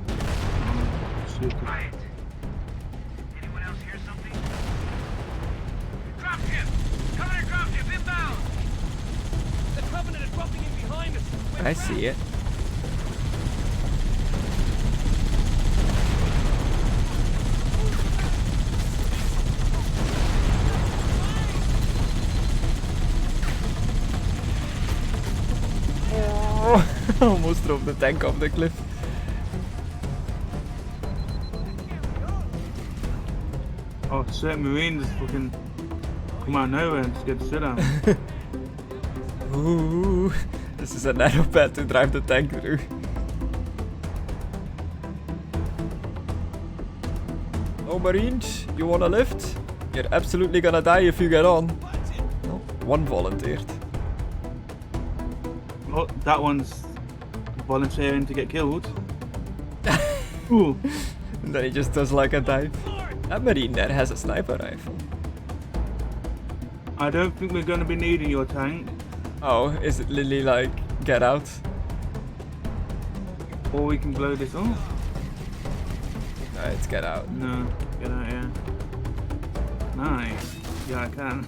Oh, shit. Quiet. Anyone else hear something? I see it. Almost drove the tank off the cliff. Oh shit, Marine just fucking come out of nowhere and just get the shit out. Ooh, this is a narrow path to drive the tank through. Oh, Marines, you wanna lift? You're absolutely gonna die if you get on. Oh, one volunteered. Oh, that one's volunteering to get killed. Ooh. And then he just does like a dive. That Marine there has a sniper rifle. I don't think we're gonna be needing your tank. Oh, is it literally like, get out? Or we can blow this off. No, it's get out. No, get out, yeah. Nice. Yeah, I can.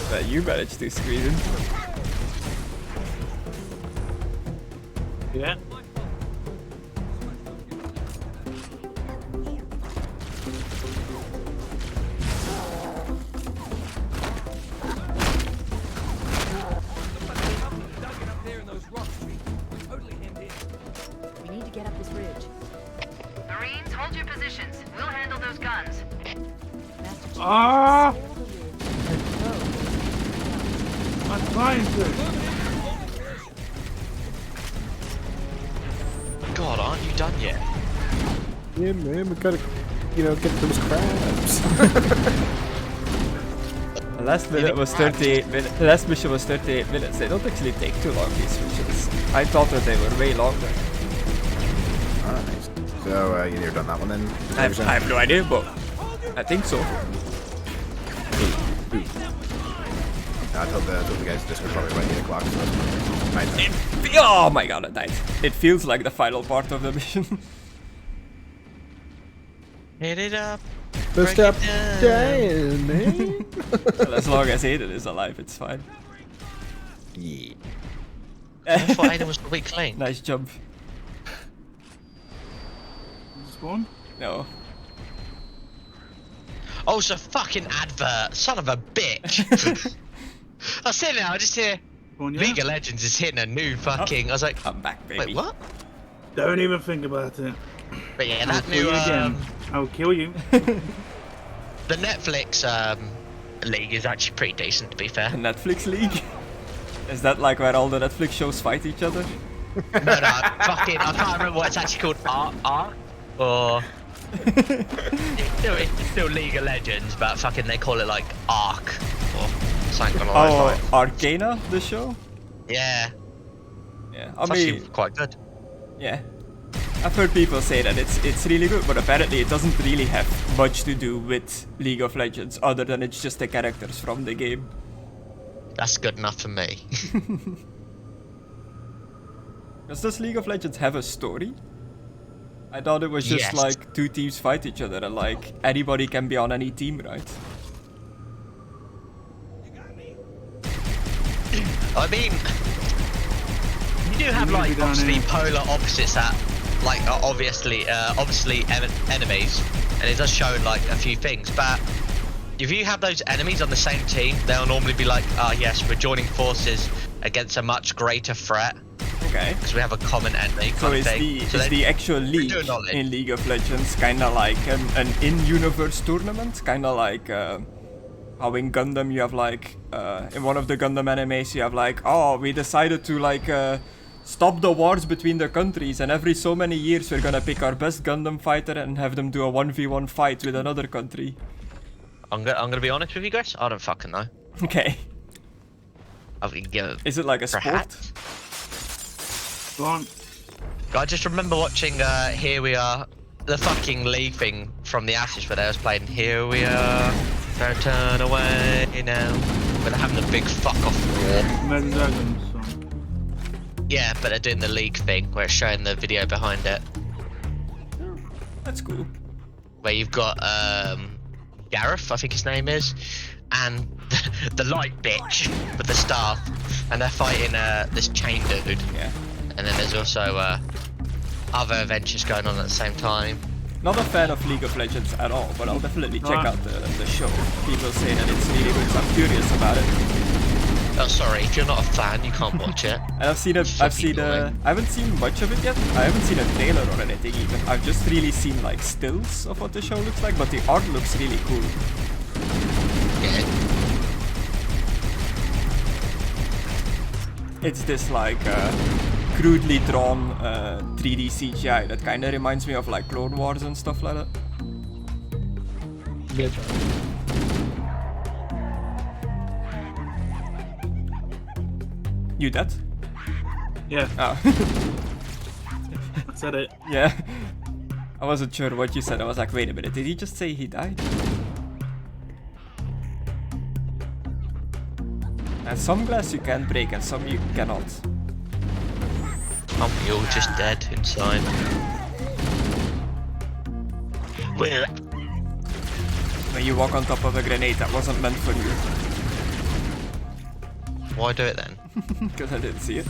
But you managed to squeeze in. Yeah. We need to get up this ridge. Marines, hold your positions. We'll handle those guns. Master Chief, Ah! sail the ridge. I'm trying to. God, aren't you done yet? Yeah, man, we gotta, you know, get those crabs. The last minute was 38 minutes. The last mission was 38 minutes. They don't actually take too long, these missions. I thought that they were way longer. Ah, nice. So, you've done that one then? I have no idea, but I think so. I told the guys this was probably about 8 o'clock, so my time. Oh my god, I died. It feels like the final part of the mission. Hit it up. Let's break stop it down. dying, man. Well, as long as Aidan is alive, it's fine. Yeah. I thought Aidan was the weak link. Nice jump. Spawn? No. Oh, it's a fucking advert. Son of a bitch. I was sitting there, I just hear Spawn, yeah? League of Legends is hitting a new fucking. I was like, I'm back, baby. wait, what? Don't even think about it. But yeah, I'll that kill new you again. I'll kill you. the Netflix league is actually pretty decent, to be fair. The Netflix League? Is that like where all the Netflix shows fight each other? No, fucking, I can't remember what it's actually called. Arc? Or it's still League of Legends, but fucking they call it like Arc or something along those Oh, lines. Arcana, the show? Yeah, Yeah, I it's mean, actually quite good. yeah. I've heard people say that it's really good, but apparently it doesn't really have much to do with League of Legends, other than it's just the characters from the game. That's good enough for me. Does League of Legends have a story? I thought it was just Yes. like two teams fight each other and like anybody can be on any team, right? I mean, you do have like down obviously here. polar opposites that like are obviously enemies, and it does show like a few things. But if you have those enemies on the same team, they'll normally be like, ah, yes, we're joining forces against a much greater threat Okay. because we have a common enemy. So Kind is of thing. the So is they- the actual league do knowledge. in League of Legends kind of like an in-universe tournament? Kind of like how in Gundam you have like in one of the Gundam animes you have like, oh, we decided to like stop the wars between the countries, and every so many years we're gonna pick our best Gundam fighter and have them do a 1v1 fight with another country. I'm gonna be honest with you guys. I don't fucking know. Okay. I would give it Is it like a sport? perhaps. Go on. I just remember watching Here We Are, the fucking league thing from the Ashes where they was playing Here We Are, don't turn away now. where they're having a big fuck off war. Imagine Dragons song. Yeah, but they're doing the League thing where it's showing the video behind it. That's cool. Where you've got Gareth, I think his name is, and the light bitch with the staff, and they're fighting this chain dude. Yeah. And then there's also other adventures going on at the same time. Not a fan of League of Legends at all, but I'll definitely check out the show. People say that it's really good, so I'm curious about it. Oh, sorry, if you're not a fan, you can't watch it. And I haven't seen much of it yet. I haven't seen a trailer or anything even. I've just really seen like stills of what the show looks like, but the art looks really cool. Yeah. It's this like crudely drawn 3D CGI that kind of reminds me of like Clone Wars and stuff like that. Yeah. You dead? Yeah. Oh. I said it. Yeah. I wasn't sure what you said. I was like, wait a minute, did he just say he died? And some glass you can break and some you cannot. Aren't we all just dead inside? When you walk on top of a grenade that wasn't meant for you. Why do it then? Because I didn't see it.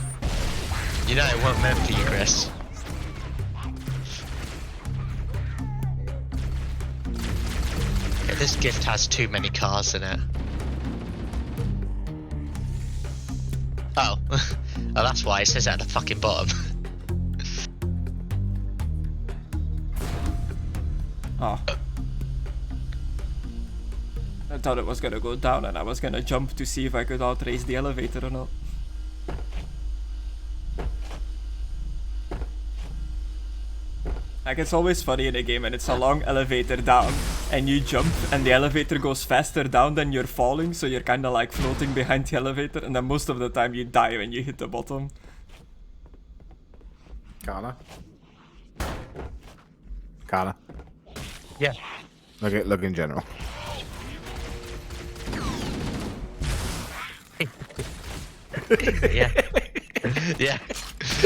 You know it wasn't meant for you, Chris. Yeah, this gift has too many cars in it. Oh. Oh, that's why it says at the fucking bottom. Oh. I thought it was gonna go down and I was gonna jump to see if I could outrace the elevator or not. Like, it's always funny in a game and it's a long elevator down and you jump and the elevator goes faster down than you're falling, so you're kinda like floating behind the elevator, and then most of the time you die when you hit the bottom. Kana? Yeah. Look in general. Yeah. Yeah.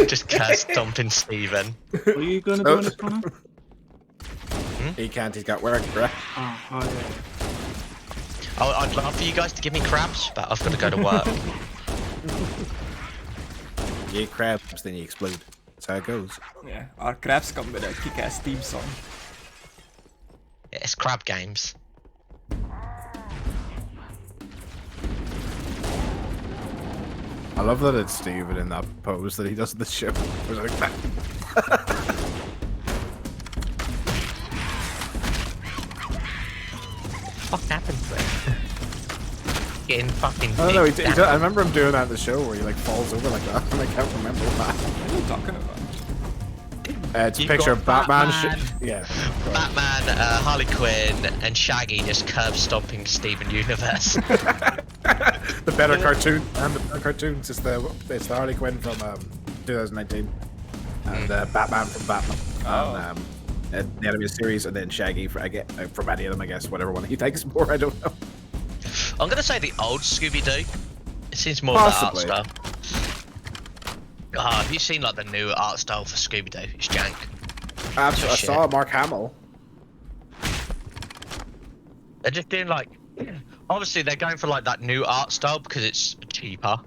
Just curse stomping Steven. What are you gonna do in this corner? He can't, he's got work, bruh. Oh, yeah. I'd love for you guys to give me crabs, but I've got to go to work. You eat crabs, then you explode. That's how it goes. Yeah, our crabs come with a kick-ass theme song. Yeah, it's crab games. I love that it's Steven in that pose that he does in the show. It was like that. What happened to it? Getting fucking. I don't know. I remember him doing that in the show where he like falls over like that, and I can't remember that. What are you talking about? It's a picture of Batman. Yeah. Batman, Harley Quinn, and Shaggy just curb stomping Steven Universe. The better cartoon and the better cartoons. It's the Harley Quinn from 2019 and Batman from Batman. Oh. And, the animated series, and then Shaggy from any of them, I guess. Whatever one he likes more, I don't know. I'm gonna say the old Scooby-Doo. It seems more Possibly. of the art style. Have you seen like the new art style for Scooby-Doo? It's jank. Absolutely. I saw Mark Hamill. They're just doing like, obviously they're going for like that new art style because it's cheaper,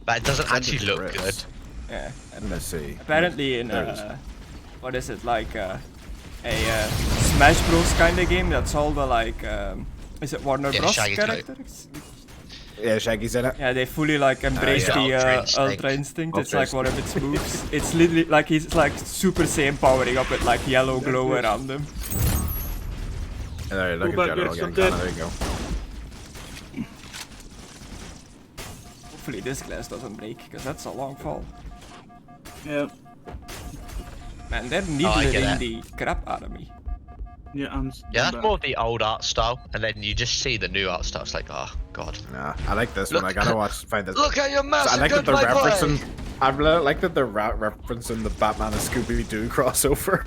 but it doesn't actually look good. Yeah. Let's see. Apparently in what is it, like a Smash Bros kind of game that's all the like is it Warner Bros Shaggy characters? Yeah, Shaggy's in it. Yeah, they fully like embrace the Ultra Instinct. It's like one of its moves. It's literally like he's like Super Saiyan powering up with like yellow glow around him. There, look at General again. There you go. Hopefully this glass doesn't break, because that's a long fall. Yeah. Man, they're needling the crap out of me. Yeah, that's more of the old art style, and then you just see the new art style. It's like, oh god. Nah, I like this one. I gotta find this. Look at your massive. I like that they're referencing. I like that they're referencing the Batman and Scooby-Doo crossover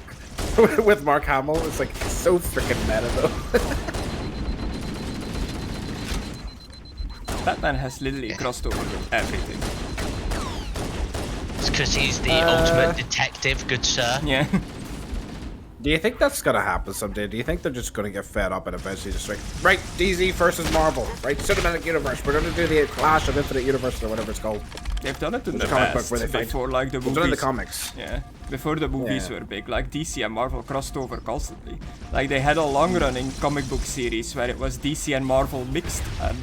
with Mark Hamill. It's like so freaking meta though. Batman has literally crossed over with everything. It's because he's the ultimate detective, good sir. Yeah. Do you think that's gonna happen someday? Do you think they're just gonna get fed up and eventually just like, right, DC versus Marvel, right, Cinematic Universe, we're gonna do the Clash of Infinite Universe or whatever it's called. They've done it in the comic book past, where they fight. before like the movies. They've done it in the comics. Yeah, before the movies were big, like DC and Marvel crossed over constantly. Like they had a long-running comic book series where it was DC and Marvel mixed, and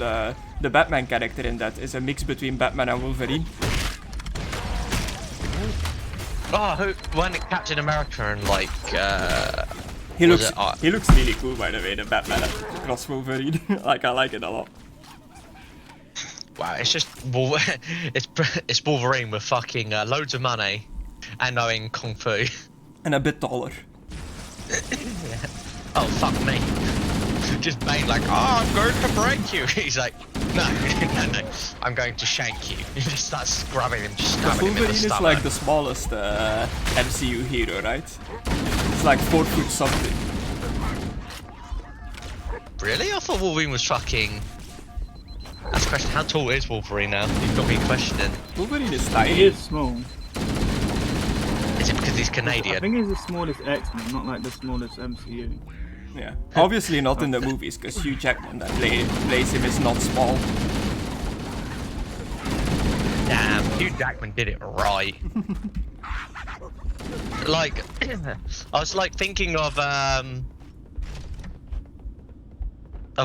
the Batman character in that is a mix between Batman and Wolverine. Oh, when Captain America and like He looks really cool, by the way, the Batman across Wolverine. Like I like it a lot. Wow, it's just it's Wolverine with fucking loads of money and knowing kung fu. And a bit taller. Oh fuck me! Just Bane like, oh, I'm going to break you. He's like, no, no, I'm going to shank you. He just starts grabbing him, just stabbing him in the Wolverine is like the smallest MCU hero, right? It's like 4 foot something. Really? I thought Wolverine was fucking. That's a question. How tall is Wolverine now? You've got me questioning. Wolverine is tiny. He is small. Is it because he's I Canadian? think he's the smallest X-Men, not like the smallest MCU. Yeah, obviously not in the movies, because Hugh Jackman that plays him is not small. Damn, Hugh Jackman did it right. Like, I was like thinking of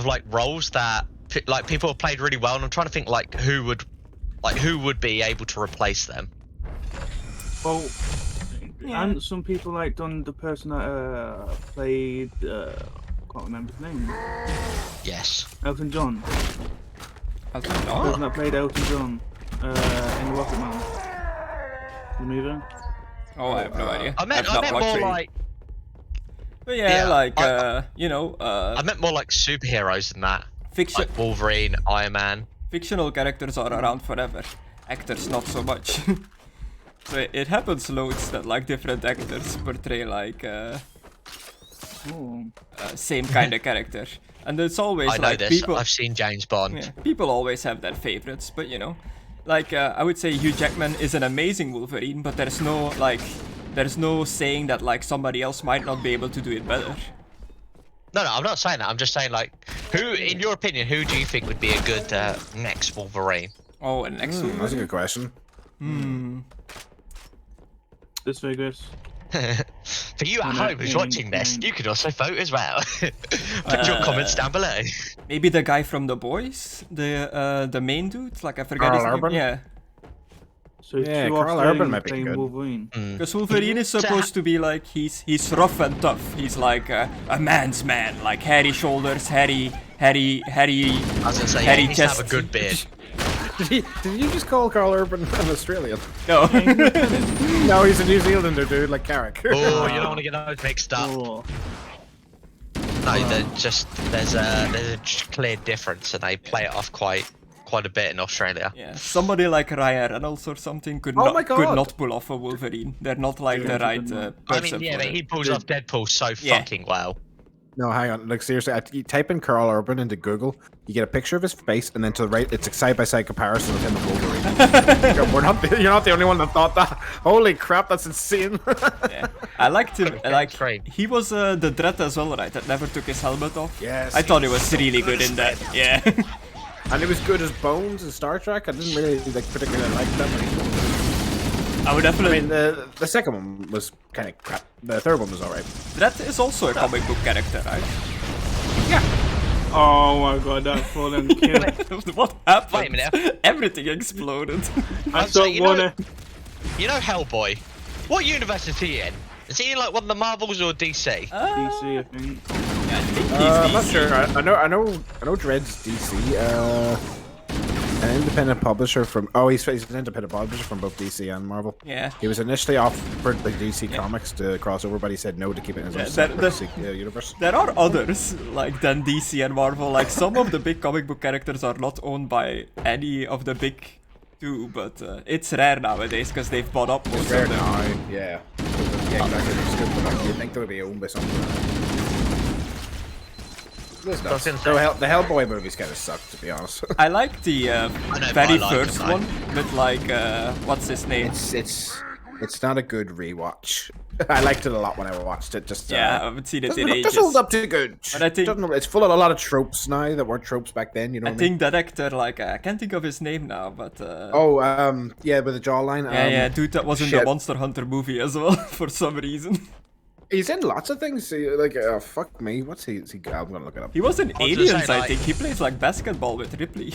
like roles that like people have played really well, and I'm trying to think like who would be able to replace them. Well, and some people like done the person that played can't remember his name. Yes. Elton John. Elton The John? person that played Elton John in Rocket Man. The movie. Oh, I have no idea. I meant I've not watched more it. like. But yeah, like you know, I meant more like superheroes than that. fiction. Like Wolverine, Iron Man. Fictional characters are around forever. Actors not so much. So it happens loads that like different actors portray like same kind of character, and it's always I know like this. people. I've seen James Bond. Yeah, people always have their favorites, but you know, like I would say Hugh Jackman is an amazing Wolverine, but there's no saying that like somebody else might not be able to do it better. No, I'm not saying that. I'm just saying like, who, in your opinion, who do you think would be a good next Wolverine? Oh, and next one. That's a good question. This Vegas. For you at home who's watching this, you could also vote as well. Put your comments down below. Maybe the guy from The Boys, the main dude, like I forget his Carl name. Urban? Yeah, So Yeah, two Carl Australians Urban might be playing good. Wolverine. because Wolverine is supposed to be like he's rough and tough. He's like a man's man, like hairy shoulders, hairy. I was gonna say, hairy he needs to have a chest. good beard. Did you just call Carl Urban an Australian? No. No, he's a New Zealander, dude, like Carrick. Oh, you don't want to get those mixed up. Oh, No, there's a clear difference, and they play it off quite a bit in Australia. Yeah, somebody like Ryan Reynolds or something could Oh my God. not pull off a Wolverine. They're not like the right person. I mean, yeah, for but it. he pulls off Deadpool so Yeah. fucking well. No, hang on. Like, seriously, you type in Carl Urban into Google, you get a picture of his face, and then to the right, it's a side-by-side comparison of him and Wolverine. You're not the only one that thought that. Holy crap, that's insane. Yeah. I liked him. Like great. he was the Dread as well, right? That never took his helmet off. Yes, I thought he was really good in that. Yeah. And he was good as Bones in Star Trek. I didn't really particularly like that. I would I definitely. mean, the second one was kind of crap. The third one was alright. Dread is also a comic book character, right? oh my god, that fallen kill. What happened? Wait a minute. Everything exploded. I So, don't you wanna. You know Hellboy? What universe is he in? Is he in like one of the Marvels or DC? DC, I think. I think I'm not he's sure. I know Dread's DC. An independent publisher from. Oh, he's an independent publisher from both DC and Marvel. Yeah. He was initially offered by DC Comics to cross over, but he said no to keep it in his own separate universe. There are others like than DC and Marvel. Like some of the big comic book characters are not owned by any of the big two, but it's rare nowadays because they've bought up most Rare of them. now, yeah. Yeah, exactly. It's good, but like, you'd think they would be owned by something. This I was nuts. gonna say. The Hellboy movies kind of suck, to be honest. I like the know, very but I like first them, one with like what's his name? It's not a good rewatch. I liked it a lot when I watched it. Just Yeah, I haven't seen it in doesn't ages. hold up too good. But I think- it's full of a lot of tropes now that weren't tropes back then. You know. I think that actor, like, I can't think of his name now, but Yeah, with the jawline. yeah, dude, that was in the shit. Monster Hunter movie as well for some reason. He's in lots of things. Like, fuck me. What's he? I'm gonna look it up. He was in was gonna Aliens, say, I like- think. He plays like basketball with Ripley.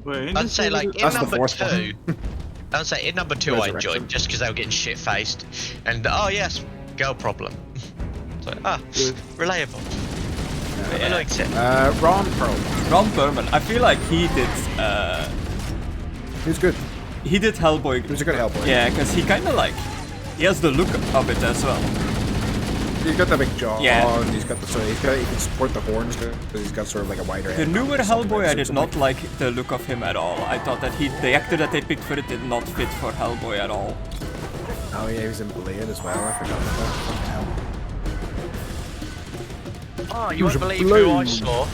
Wait, I'd say like in That's the number fourth 2. one. I'd say in number 2 I Resurrection. enjoyed just because they were getting shit faced, and oh yes, girl problem. So relatable. I liked it. Ron Perlman. Ron Perlman, I feel like he did He's good. he did Hellboy. He was a good Hellboy. Yeah, because he kind of like he has the look of it as well. He's got the big jaw. Yeah. And he can support the horns because he's got sort of like a wider head. The newer or something, Hellboy, I so did not like the look of him at all. I thought that the actor that they picked for it did not fit for Hellboy at all. Oh yeah, he was in Blade as well. I forgot about that. Fucking hell. Oh, you won't believe blue. who I saw.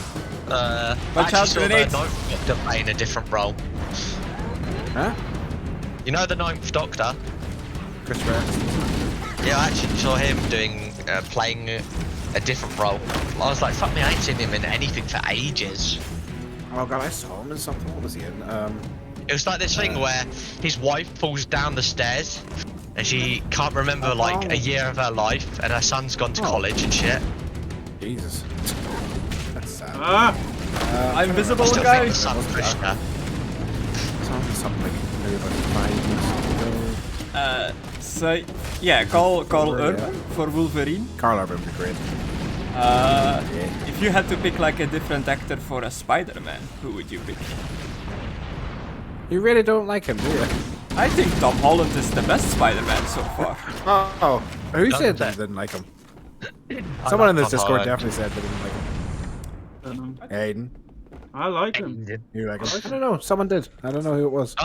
I Watch actually out, saw the grenades. Ninth Doctor playing a different role. Huh? You know the Ninth Doctor? Christopher Eccleston. Yeah, I actually saw him playing a different role. I was like, fuck me, I ain't seen him in anything for ages. Oh god, I saw him in something. What was he in? It was like this thing where his wife falls down the stairs and she can't remember like a year of her life, and her son's gone to college and shit. Jesus. That's sad. I'm invisible, I still think guy. the son pushed her. Something like maybe about 5 years ago. So yeah, Carl Yeah. Urban for Wolverine. Carl Urban would be great. If you had to pick like a different actor for a Spider-Man, who would you pick? You really don't like him, do you? I think Tom Holland is the best Spider-Man so far. Oh, who said that. they didn't like him? Someone in this Tom Discord Holland. definitely said they didn't like him. Aiden, I like him. you like him? I don't know. Someone did. I don't know who it was.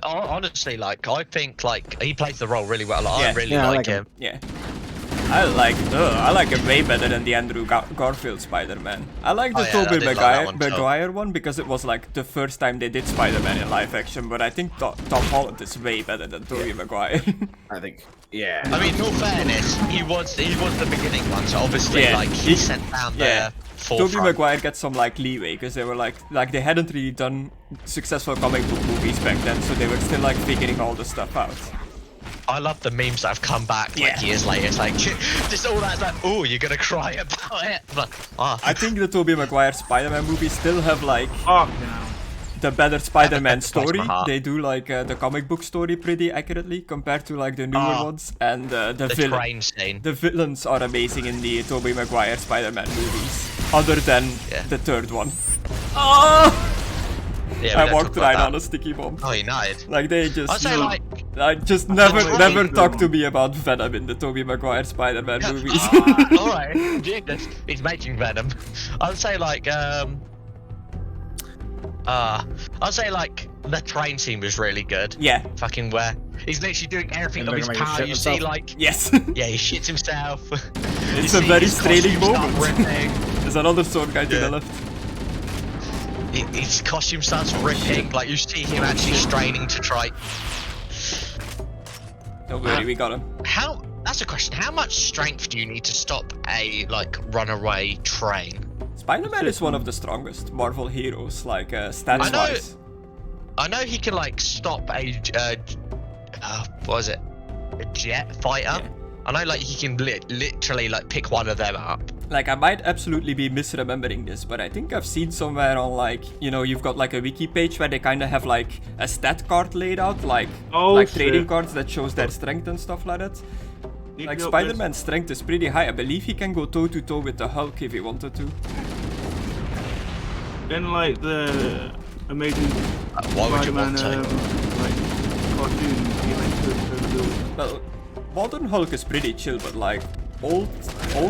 Honestly, like, I think like he plays the role really well. Like, Yeah. I really Yeah, I like like him. him. Yeah. I like him way better than the Andrew Garfield Spider-Man. I like the Oh, yeah, I Tobey did like that one too. Maguire one because it was like the first time they did Spider-Man in live action, but I think Tom Holland is way better than Tobey Maguire. I think. Yeah. I mean, in all fairness, he was the beginning one, so obviously, Yeah. like, he sent down Yeah. the forefront. Tobey Maguire gets some like leeway because they were like they hadn't really done successful comic book movies back then, so they were still like figuring all the stuff out. I love the memes that have come back like Yeah. years later. It's like just all that, like, oh, you're gonna cry about it. But, I think the Tobey Maguire Spider-Man movies still have like Oh, you know. the better Spider-Man That's my story. heart. They do like the comic book story pretty accurately compared to like the newer ones, and the train scene. The villains are amazing in the Tobey Maguire Spider-Man movies, other than the third one. Oh! Yeah, we I don't walked talk about right that. on a sticky bomb. Oh, United. Like they just I'd say like just never talk to me about Venom in the Tobey Maguire Spider-Man movies. Alright, Jesus, he's making Venom. I'd say like I'd say like the train scene was really good. Yeah. Fucking where he's literally doing everything And of they're his gonna make him power. shit You see himself. like Yes. yeah, he shits himself. It's a very straining moment. Ripping. There's another sword guy to the left. His costume starts ripping. Like you see him actually straining to try. Don't worry, we got him. That's a question. How much strength do you need to stop a like runaway train? Spider-Man is one of the strongest Marvel heroes, like stats-wise. I know he can like stop a what is it? A jet fighter. Yeah. I know like he can literally like pick one of them up. Like I might absolutely be misremembering this, but I think I've seen somewhere on like, you know, you've got like a wiki page where they kind of have like a stat card laid out, like trading cards that shows their strength and stuff like that. Like Spider-Man's strength is pretty high. I believe he can go toe-to-toe with the Hulk if he wanted to. Then like the amazing Why would you Spider-Man want to? like cartoon, he like to Well, modern Hulk is pretty chill, but like old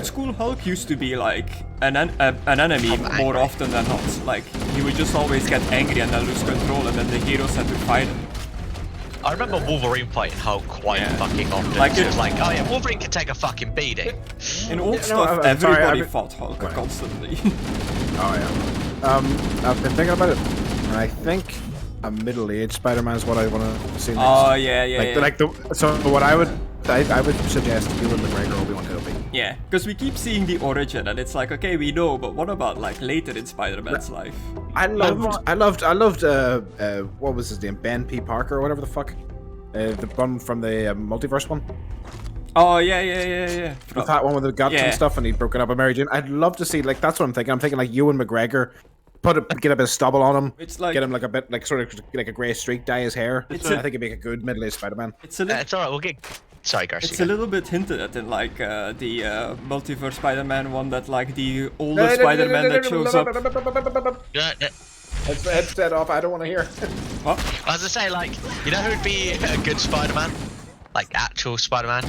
school Hulk used to be like an enemy more often than not. Like he would just always get angry and then lose control, and then the heroes had to fight him. I remember Wolverine fighting Hulk quite fucking often. Like It was like, oh yeah, Wolverine can take a fucking beating. In old no, stuff, I'm sorry, everybody fought Hulk constantly. Oh yeah. I've been thinking about it, and I think a middle-aged Spider-Man is what I want to see next. Oh yeah. So what I would suggest Ewan McGregor Obi-Wan Kenobi. Yeah, because we keep seeing the origin, and it's like, okay, we know, but what about like later in Spider-Man's life? I loved. What was his name? Ben P. Parker or whatever the fuck. The one from the multiverse one. Oh yeah. With that one with the guts and stuff, and he'd broken up with Mary Jane. I'd love to see, like, that's what I'm thinking. I'm thinking like Ewan McGregor, get a bit of stubble on him. It's like, get him like a bit, like sort of like a grey streak, dye his hair. I think it'd make a good middle-aged Spider-Man. It's alright. We'll get. Sorry, Garcia. It's a little bit hinted at in like the multiverse Spider-Man one, that like the older Spider-Man that shows up. Headset off. I don't want to hear. What? As I say, like, you know who'd be a good Spider-Man? Like actual Spider-Man.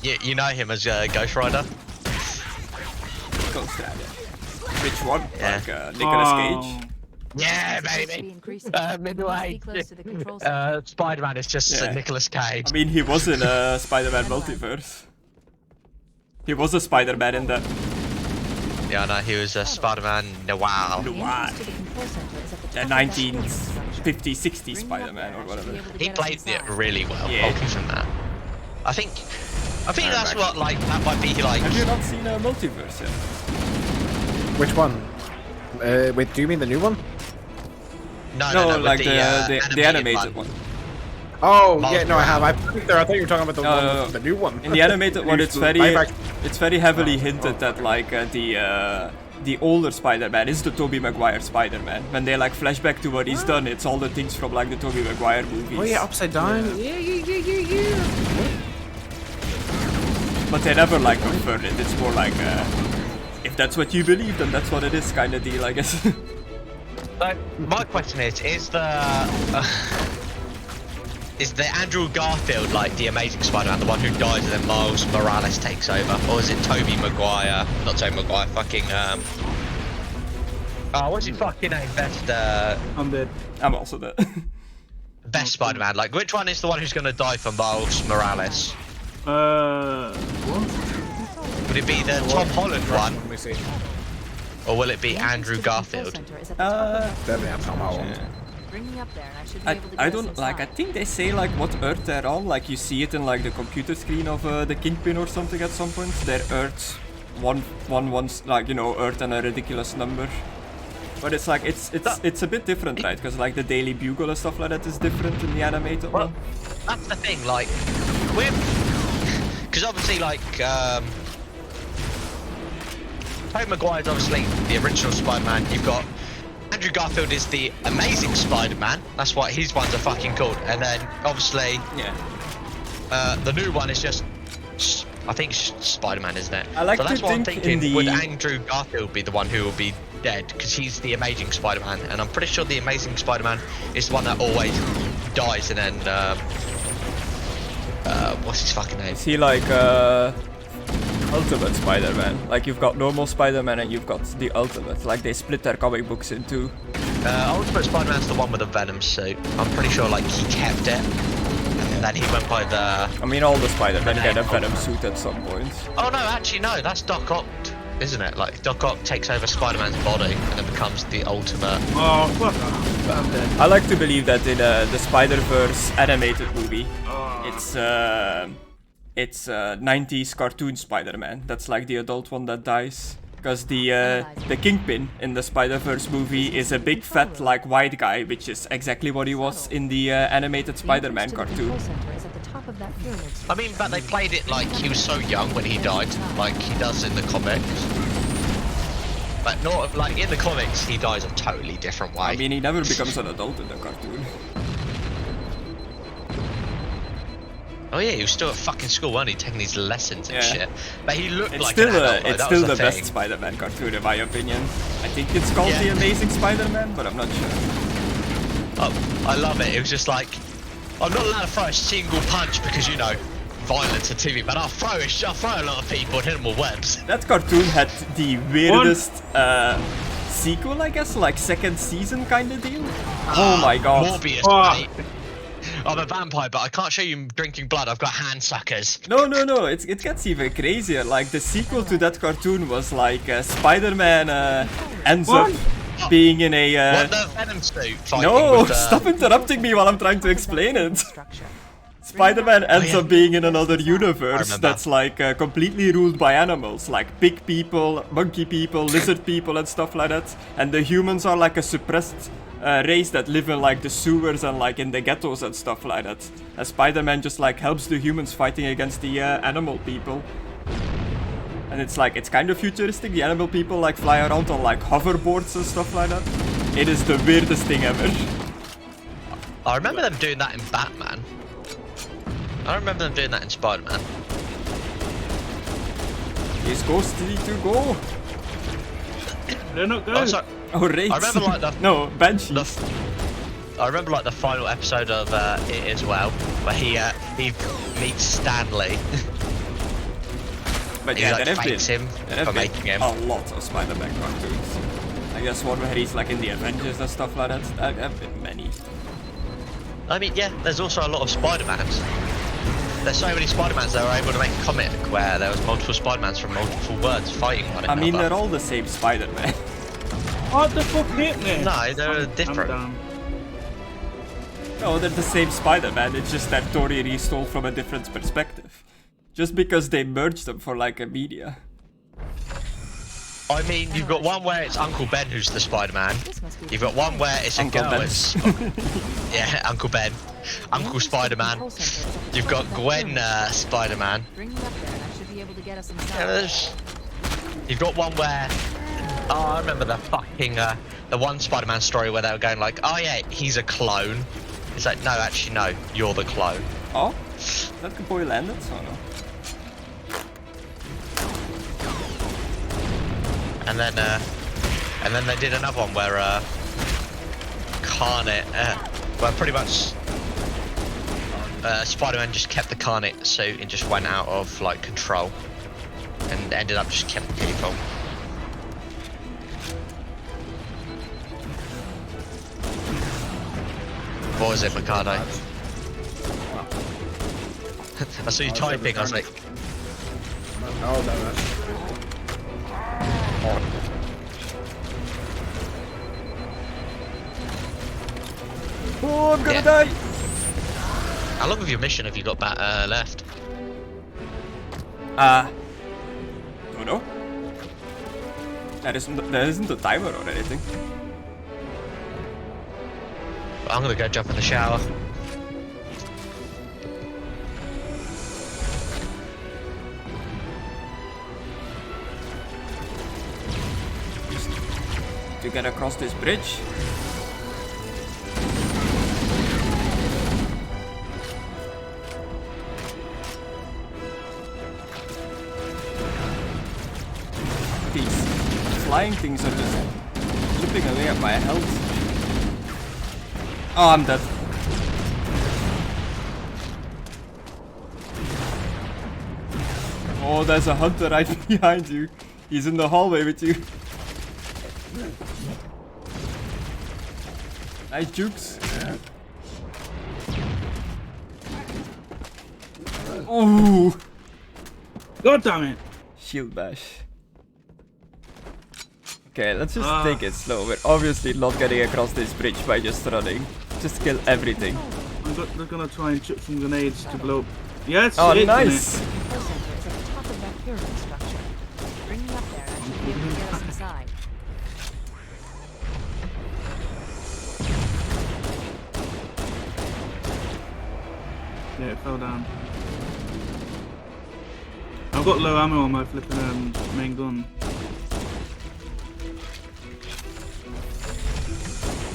You know him as Ghost Rider. Ghost Rider. Which one? Yeah. Like Nicolas Cage. Yeah, baby. Middle-aged. Spider-Man is just Nicolas Cage. I mean, he was in Spider-Man multiverse. He was a Spider-Man in that. Yeah, no, he was a Spider-Man Noir. The 1950s, 60s Spider-Man or whatever. He played it really well. I'll give him that. I think that's what, like, that might be like. Have you not seen a multiverse yet? Which one? Wait, do you mean the new one? No, like the animated one. Oh, yeah, no, I have. I thought you were talking about the new one. In the animated one, it's very heavily hinted that like the older Spider-Man is the Tobey Maguire Spider-Man. When they like flashback to what he's done, it's all the things from like the Tobey Maguire movies. Oh yeah, upside down. Yeah. But they never like confirmed it. It's more like if that's what you believe, then that's what it is, kind of deal, I guess. But my question is the Andrew Garfield like the Amazing Spider-Man, the one who dies and then Miles Morales takes over, or is it Tobey Maguire? Not Tobey Maguire, fucking what's his fucking name? Best I'm dead. I'm also dead. Best Spider-Man. Like, which one is the one who's gonna die for Miles Morales? What? Would it be the Tom Holland one? Let me see. Or will it be Andrew Garfield? Definitely have Tom Holland. Bring me up there, and I should be able to get I us don't like. I inside. think they say like what Earth they're on. Like you see it in like the computer screen of the Kingpin or something at some point. They're Earth, one, like, you know, Earth and a ridiculous number. But it's like it's a bit different, right? Because like the Daily Bugle and stuff like that is different in the animated one. That's the thing. Like, because obviously like. Tobey Maguire's obviously the original Spider-Man. You've got Andrew Garfield is the Amazing Spider-Man. That's why his ones are fucking called. And then obviously, the new one is just, I think, Spider-Man, isn't it? I like so that's to what I'm think thinking. Would Andrew Garfield be the one who will be dead? Because he's the Amazing Spider-Man, and I'm pretty sure the Amazing Spider-Man is the one that always dies. And then, what's his fucking name? Is he like Ultimate Spider-Man? Like you've got normal Spider-Man and you've got the Ultimate. Like they split their comic books in two. Ultimate Spider-Man's the one with the Venom suit. I'm pretty sure like he kept it. And then he went by the... I mean, all the Spider-Man get a Venom suit at some point. Oh no, actually no, that's Doc Ock, isn't it? Like Doc Ock takes over Spider-Man's body and then becomes the Ultimate. Oh, fuck off. I'm dead. I like to believe that in the Spider-Verse animated movie, it's 90s cartoon Spider-Man. That's like the adult one that dies. Because the Kingpin in the Spider-Verse movie is a big fat like white guy, which is exactly what he was in the animated Spider-Man cartoon. I mean, but they played it like he was so young when he died, like he does in the comics. But not like in the comics, he dies a totally different way. I mean, he never becomes an adult in the cartoon. Oh yeah, he was still at fucking school, wasn't he? Taking these lessons and shit. But he looked it's like still an adult, it's still the best Spider-Man cartoon in my opinion. I think it's called The Amazing Spider-Man, but I'm not sure. Oh, I love it. It was just like, I'm not allowed to throw a single punch because, you know, violence and TV, but I'll throw a lot of people and hit them with webs. That cartoon had the weirdest sequel, I guess, like second season kind of deal. Oh my god. Morbius, mate. I'm a vampire, but I can't show you drinking blood. I've got hand suckers. No, it gets even crazier. Like, the sequel to that cartoon was like Spider-Man ends up being in a... What, the Venom suit fighting No, with, stop interrupting me while I'm trying to explain it. Spider-Man ends up being in another universe that's like completely ruled by animals, like pig people, monkey people, lizard people and stuff like that. And the humans are like a suppressed race that live in like the sewers and like in the ghettos and stuff like that. And Spider-Man just like helps the humans fighting against the animal people. And it's like, it's kind of futuristic. The animal people like fly around on like hoverboards and stuff like that. It is the weirdest thing ever. I remember them doing that in Batman. I remember them doing that in Spider-Man. These ghosts need to go. They're not good. Oh, sorry. Oh, raids. I remember like the no, banshees. I remember like the final episode of it as well, where he meets Stanley. But he yeah, like there have thanks been, him there have for been making him. a lot of Spider-Man cartoons. I guess one where he's like in the Avengers and stuff like that. There have been many. I mean, yeah, there's also a lot of Spider-Mans. There's so many Spider-Mans they were able to make a comic where there was multiple Spider-Mans from multiple words fighting one another. I mean, they're all the same Spider-Man. What the fuck hit me? No, they're different. I'm down. No, they're the same Spider-Man, it's just that Tori restole from a different perspective. Just because they merged them for like a media. I mean, you've got one where it's Uncle Ben who's the Spider-Man. You've got one where it's Uncle a girl. Ben. Yeah, Uncle Ben. Uncle Spider-Man. You've got Gwen Spider-Man. Bring me up there and I should be able to get us inside. Yeah, you've got one where... Oh, I remember the fucking... the one Spider-Man story where they were going like, oh yeah, he's a clone. It's like, no, actually, no, you're the clone. Oh? That the boy landed? Oh no. And then they did another one where Carnate, where pretty much Spider-Man just kept the Carnate suit and just went out of like control, and ended up just killing people. What was it, Mikado? I saw you typing. I was like, Oh, no. Oh, I'm gonna Yeah. die! how long of your mission have you got back left? Don't know. There isn't a timer or anything. I'm gonna go jump in the shower. To get across this bridge. These flying things are just flipping away at my health. Oh, I'm dead. Oh, there's a hunter right behind you. He's in the hallway with you. Nice jukes. Ooh. God damn it. Shield bash. Okay, let's just take it slow. We're obviously not getting across this bridge by just running. Just kill everything. They're gonna try and chuck some grenades to blow up. Yeah, it's Oh, it, nice! isn't The control center is at the top of that pyramid structure. Bring me up there and I should be able to get us inside. it? Yeah, it fell down. I've got low ammo on my flipping main gun.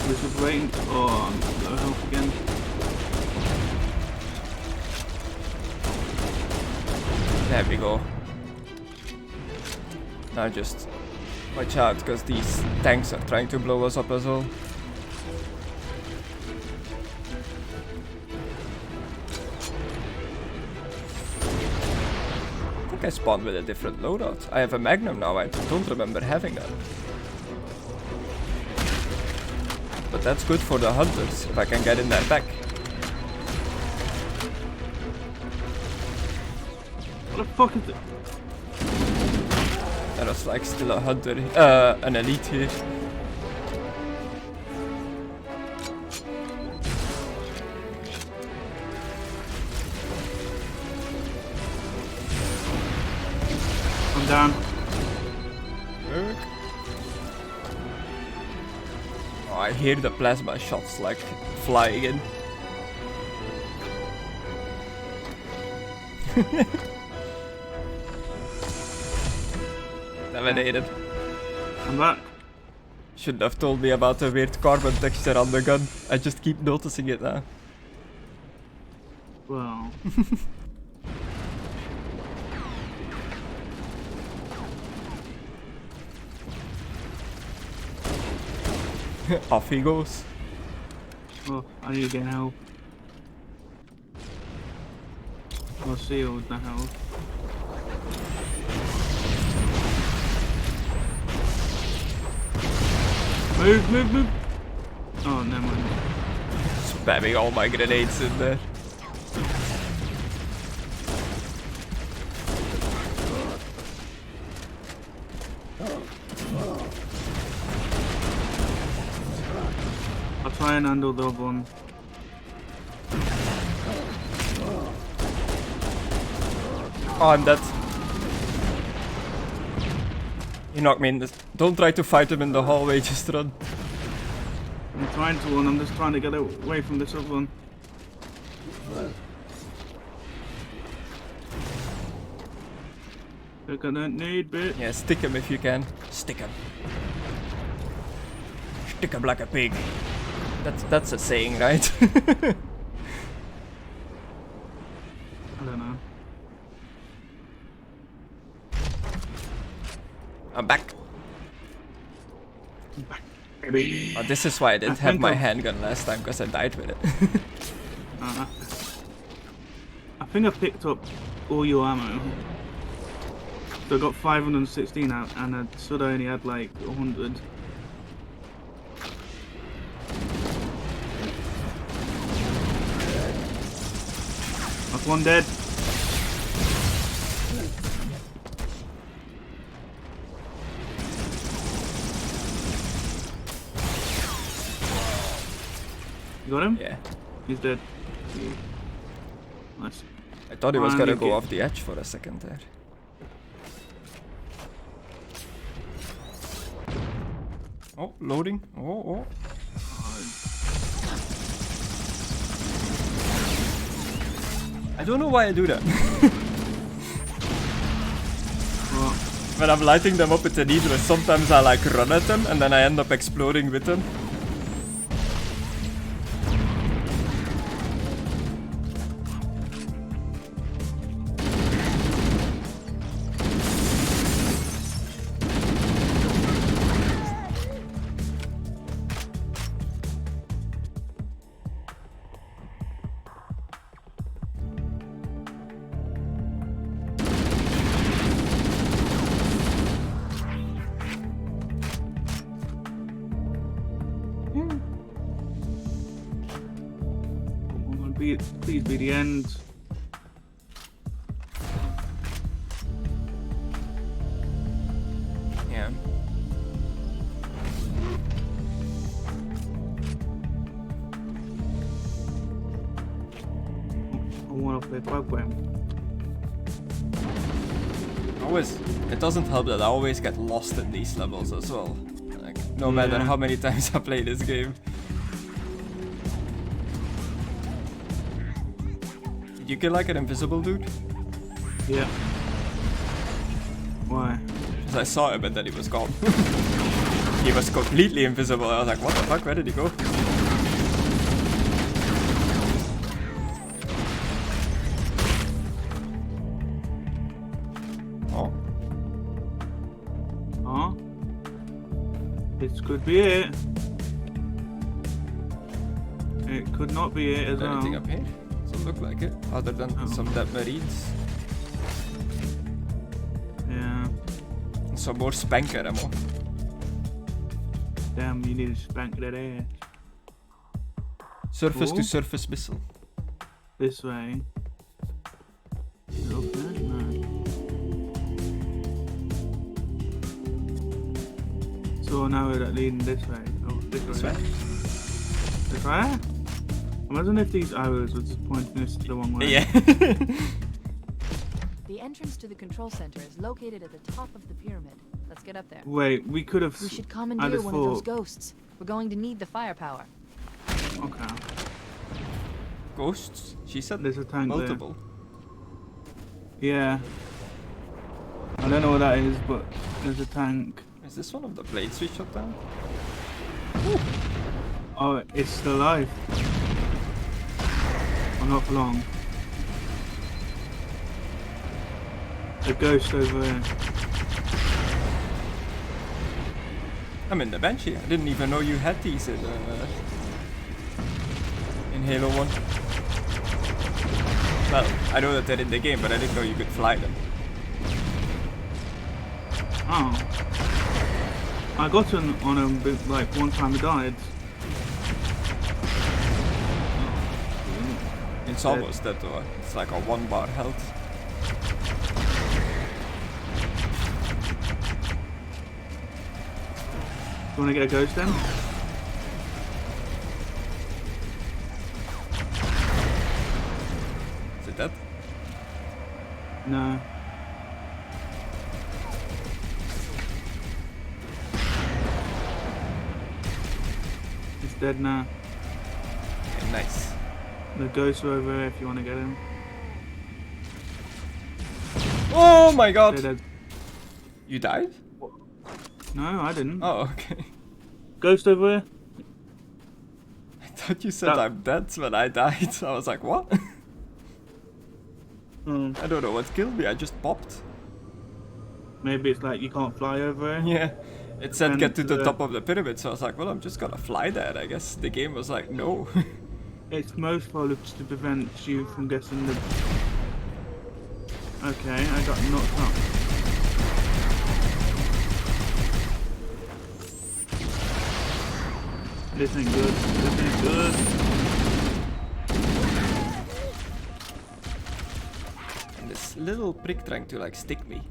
This is waiting. Oh, I'm low health again. There we go. Now just watch out, because these tanks are trying to blow us up as well. I think I spawned with a different loadout. I have a Magnum now, I don't remember having that. But that's good for the hunters, if I can get in their back. What the fuck is it? There was like still a hunter, an elite here. I'm down. Oh, I hear the plasma shots like flying in. Damn it, Aidan. I'm back. Shouldn't have told me about the weird carbon texture on the gun. I just keep noticing it now. Well. Off he goes. Oh, I need to get help. I'll see you with the help. Move, move, move! Oh, never mind. Spamming all my grenades in there. I'll try and handle the other one. Oh, I'm dead. He knocked me in the... Don't try to fight him in the hallway, just run. I'm trying to one, I'm just trying to get away from this other one. Look, I don't need bit. Yeah, stick him if you can. Stick him. Stick him like a pig. That's a saying, right? I don't know. I'm back. Baby. Oh, this is why I didn't have my handgun last time, because I died with it. I think I picked up all your ammo. So I got 516 out, and I should have only had like 100. That's one dead. You got him? Yeah. He's dead. Nice. I thought he was gonna go Okay. off the edge for a second there. Oh, loading. Oh. I don't know why I do that. When I'm lighting them up with the needler, sometimes I like run at them and then I end up exploding with them. Please be the end. Yeah. I want to play program. Always, it doesn't help that I always get lost in these levels as well. Like, no matter how many times I play this game. Did you kill like an invisible dude? Yeah. Why? Because I saw him and then he was gone. He was completely invisible. I was like, what the fuck? Where did he go? Oh. Huh? This could be it. It could not be it as well. Anything up here? Doesn't look like it, other than some dead marines. Yeah. And some more spanker ammo. Damn, you need to spank that ass. Surface to surface missile. This way. Okay, no. saw an arrow that leading this way. Oh, this way. way? This way? Imagine if these arrows were just pointing us the wrong way. Yeah. The entrance to the control center is located at the top of the pyramid. Let's get up there. Wait, we could have. We should I'd commandeer have one of those thought- ghosts. We're going to need the firepower. Okay. Ghosts? She said There's a tank there. multiple. Yeah. I don't know what that is, but there's a tank. Is this one of the blades we shot down? Oh, it's still alive. Well, not for long. The ghost over there. I'm in the Banshee. I didn't even know you had these in Halo 1. Well, I know that they're in the game, but I didn't know you could fly them. Oh. I got on him, but like one time he died. It's almost dead though. It's like a 1 bar health. You wanna get a ghost then? Is it dead? No. It's dead now. Okay, nice. The ghosts are over there if you wanna get him. Oh my god! They're dead. You died? No, I didn't. Oh, okay. Ghost over there? I thought you said That- I'm dead when I died. I was like, what? I don't know what killed me. I just popped. Maybe it's like you can't fly over there. Yeah. It said And, get to the top of the pyramid, so I was like, well, I'm just gonna fly there, I guess. The game was like, no. It's most probably to prevent you from getting the... Okay, I got knocked up. This ain't good. This ain't good. And this little prick trying to like stick me.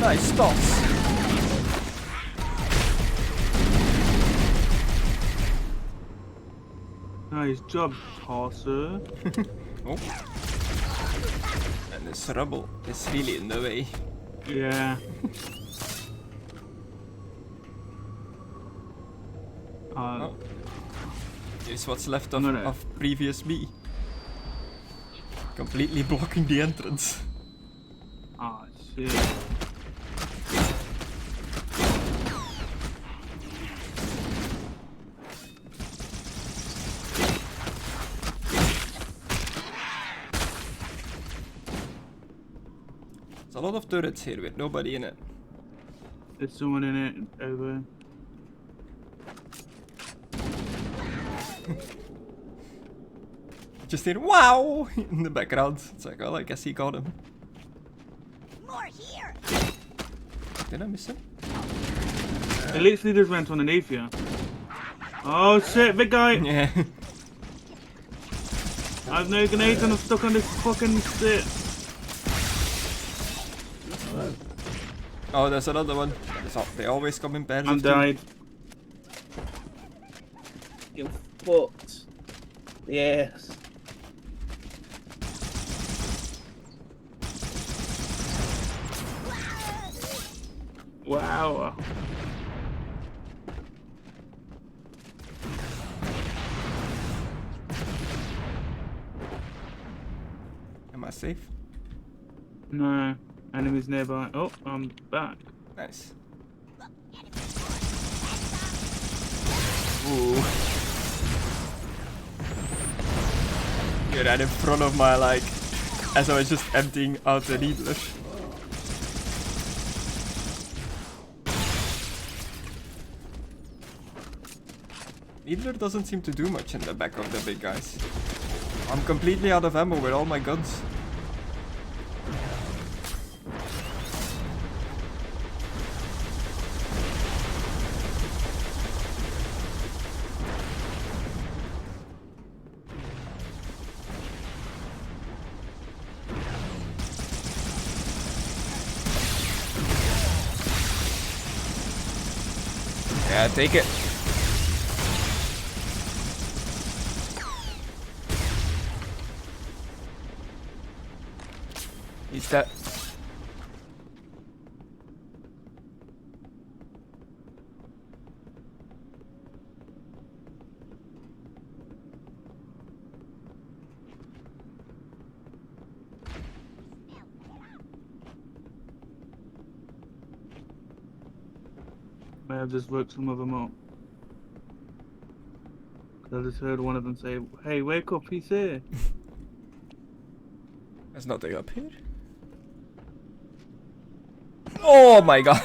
Nice toss. Nice job, Tosser. Oh. And this rubble is really in the way. Yeah. Oh. Here's what's left of, No. of previous me. Completely blocking the entrance. Ah, shit. There's a lot of turrets here with nobody in it. There's someone in it over. Just hear wow in the background. It's like, well, I guess he got him. More here. Did I miss him? It literally just went underneath you. Oh shit, big guy! Yeah. I have no grenades and I'm stuck on this fucking shit. Oh, there's another one. They always come in pairs I'm of two. died. You're fucked. Yes. Wow. Am I safe? No. Enemies nearby. Oh, I'm back. Nice. Ooh. You're right in front of my, like, as I was just emptying out the needler. Needler doesn't seem to do much in the back of the big guys. I'm completely out of ammo with all my guns. Yeah, take it. He's dead. May have just woke some of them up. I just heard one of them say, "Hey, wake up, he's here." There's nothing up here. Oh my god.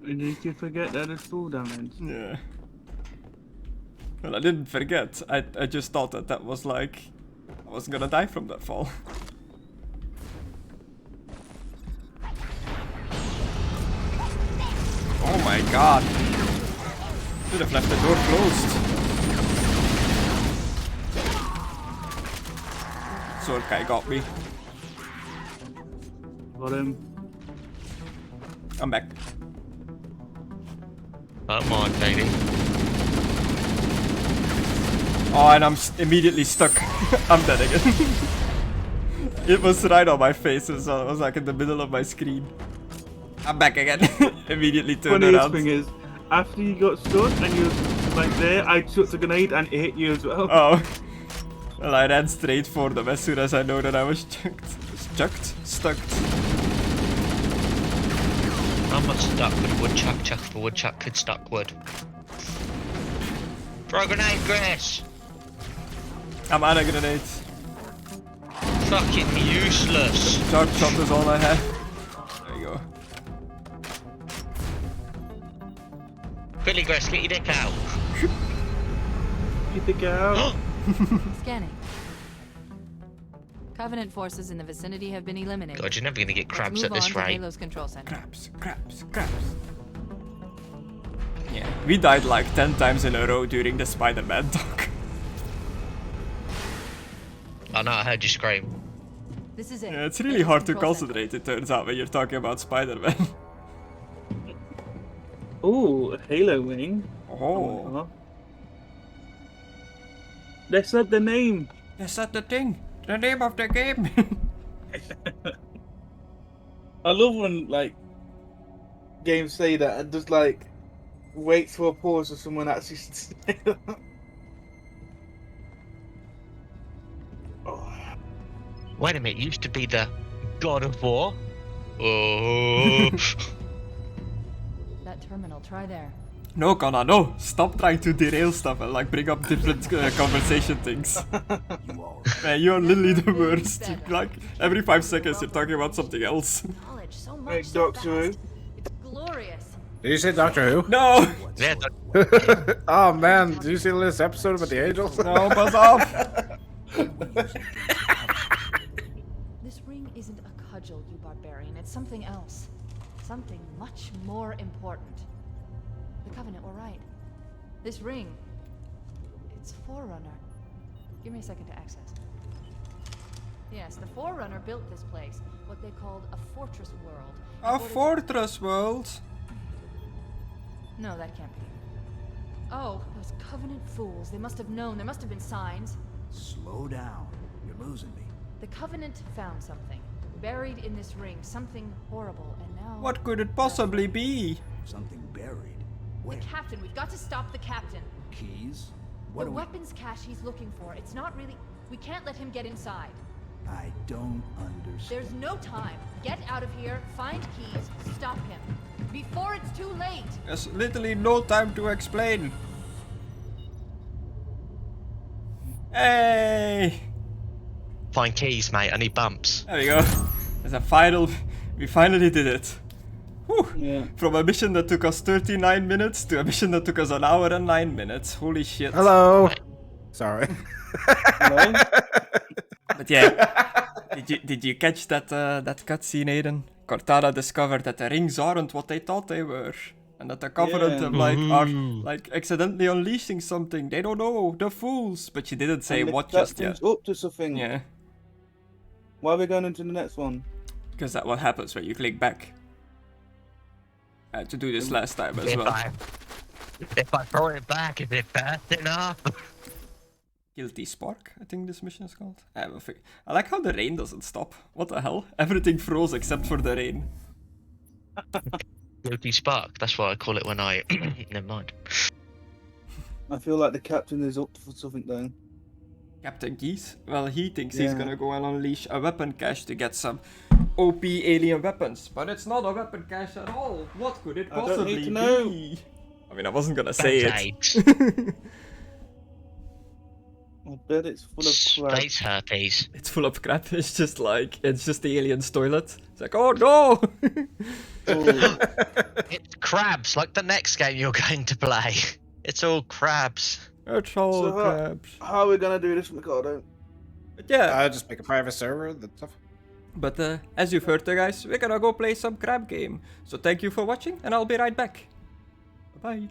Did you forget that it's full damage? Yeah. Well, I didn't forget. I just thought that was like... I wasn't gonna die from that fall. Oh my god. Should have left the door closed. Sword guy got me. Got him. I'm back. Come on, baby. Oh, and I'm immediately stuck. I'm dead again. It was right on my face, so it was like in the middle of my screen. I'm back again. Immediately turned around. Funniest thing is, after you got stuck and you was like there, I chucked a grenade and it hit you as well. Oh. Well, I ran straight for them as soon as I know that I was stuck. How much stuck would a woodchuck chuck if a woodchuck could stuck wood? Throw a grenade, Grace! I'm out of grenade. Fucking useless. Sharp shot is all I have. There you go. Quickly, Grace, get your dick out. You think out? Scanning. Covenant forces in the vicinity have been eliminated. God, you're never gonna get crabs at Move this on to rate. Halo's control center. Crabs. Yeah, we died like 10 times in a row during the Spider-Man talk. I know, I heard you scream. This is it. Yeah, it's really hard to Control center. concentrate, it turns out, when you're talking about Spider-Man. Ooh, a Halo wing. Oh. They said the name. Is that the thing? The name of the game? I love when like games say that and just like wait for a pause for someone actually to say that. Oh. Wait a minute, you used to be the God of War? Oh. That terminal, try there. No, Connor, no. Stop trying to derail stuff and like bring up different conversation things. Man, you're literally the worst. Like, every 5 seconds you're talking about something else. Knowledge so much Hey, so Doctor Who. fast. It's glorious. Did you say Doctor Who? No! Yeah, Oh man, did you see this episode about the angels? No, buzz off! This ring isn't a cudgel, you barbarian. It's something else. Something much more important. The Covenant were right. This ring, it's Forerunner. Give me a second to access. Yes, the Forerunner built this place, what they called a fortress world. in A order to- fortress world? No, that can't be. Oh, those Covenant fools. They must have known. There must have been signs. Slow down. You're losing me. The Covenant found something. Buried in this ring. Something horrible, and now... What could it possibly be? Something buried. The Where? captain. We've got to stop the captain. Keys? What The do weapons cache he's looking for. It's not really... We can't let him get inside. I don't understand. There's no time. Get out of here, find keys, stop him. Before it's too late! There's literally no time to explain. Hey! find keys, mate. I need bumps. There we go. There's a final... We finally did it. Whew. Woo! Yeah. From a mission that took us 39 minutes to a mission that took us an hour and 9 minutes. Holy shit. Hello. Sorry. Hello? But yeah, did you catch that that cutscene, Aidan? Cortana discovered that the rings aren't what they thought they were, and that the Covenant Yeah. are like accidentally unleashing something. They don't know, the fools. But she didn't say And the what just yet. captain's up to something. Yeah, Why are we going into the next one? because that's what happens when you click back. I had to do this last time as well. If I throw it back, is it fast enough? Guilty Spark, I think this mission is called. I like how the rain doesn't stop. What the hell? Everything froze except for the rain. Guilty spark. That's what I call it when I. Never mind. I feel like the captain is up for something though. Captain Geese? Well, he thinks he's Yeah. gonna go and unleash a weapon cache to get some OP alien weapons. But it's not a weapon cache at all. What could it I don't possibly need to know. be? I mean, I wasn't gonna say it. Band-Aids. I bet it's full of crap. Space herpes. It's full of crap. It's just the alien's toilet. It's like, oh no! Oh, It's crabs, like the next game you're going to play. It's all crabs. It's all So, crabs. how are we gonna do this, Mikado? But yeah, Just make a private server. That stuff. but as you've heard, guys, we're gonna go play some crab game. So thank you for watching, and I'll be right back. Bye-bye.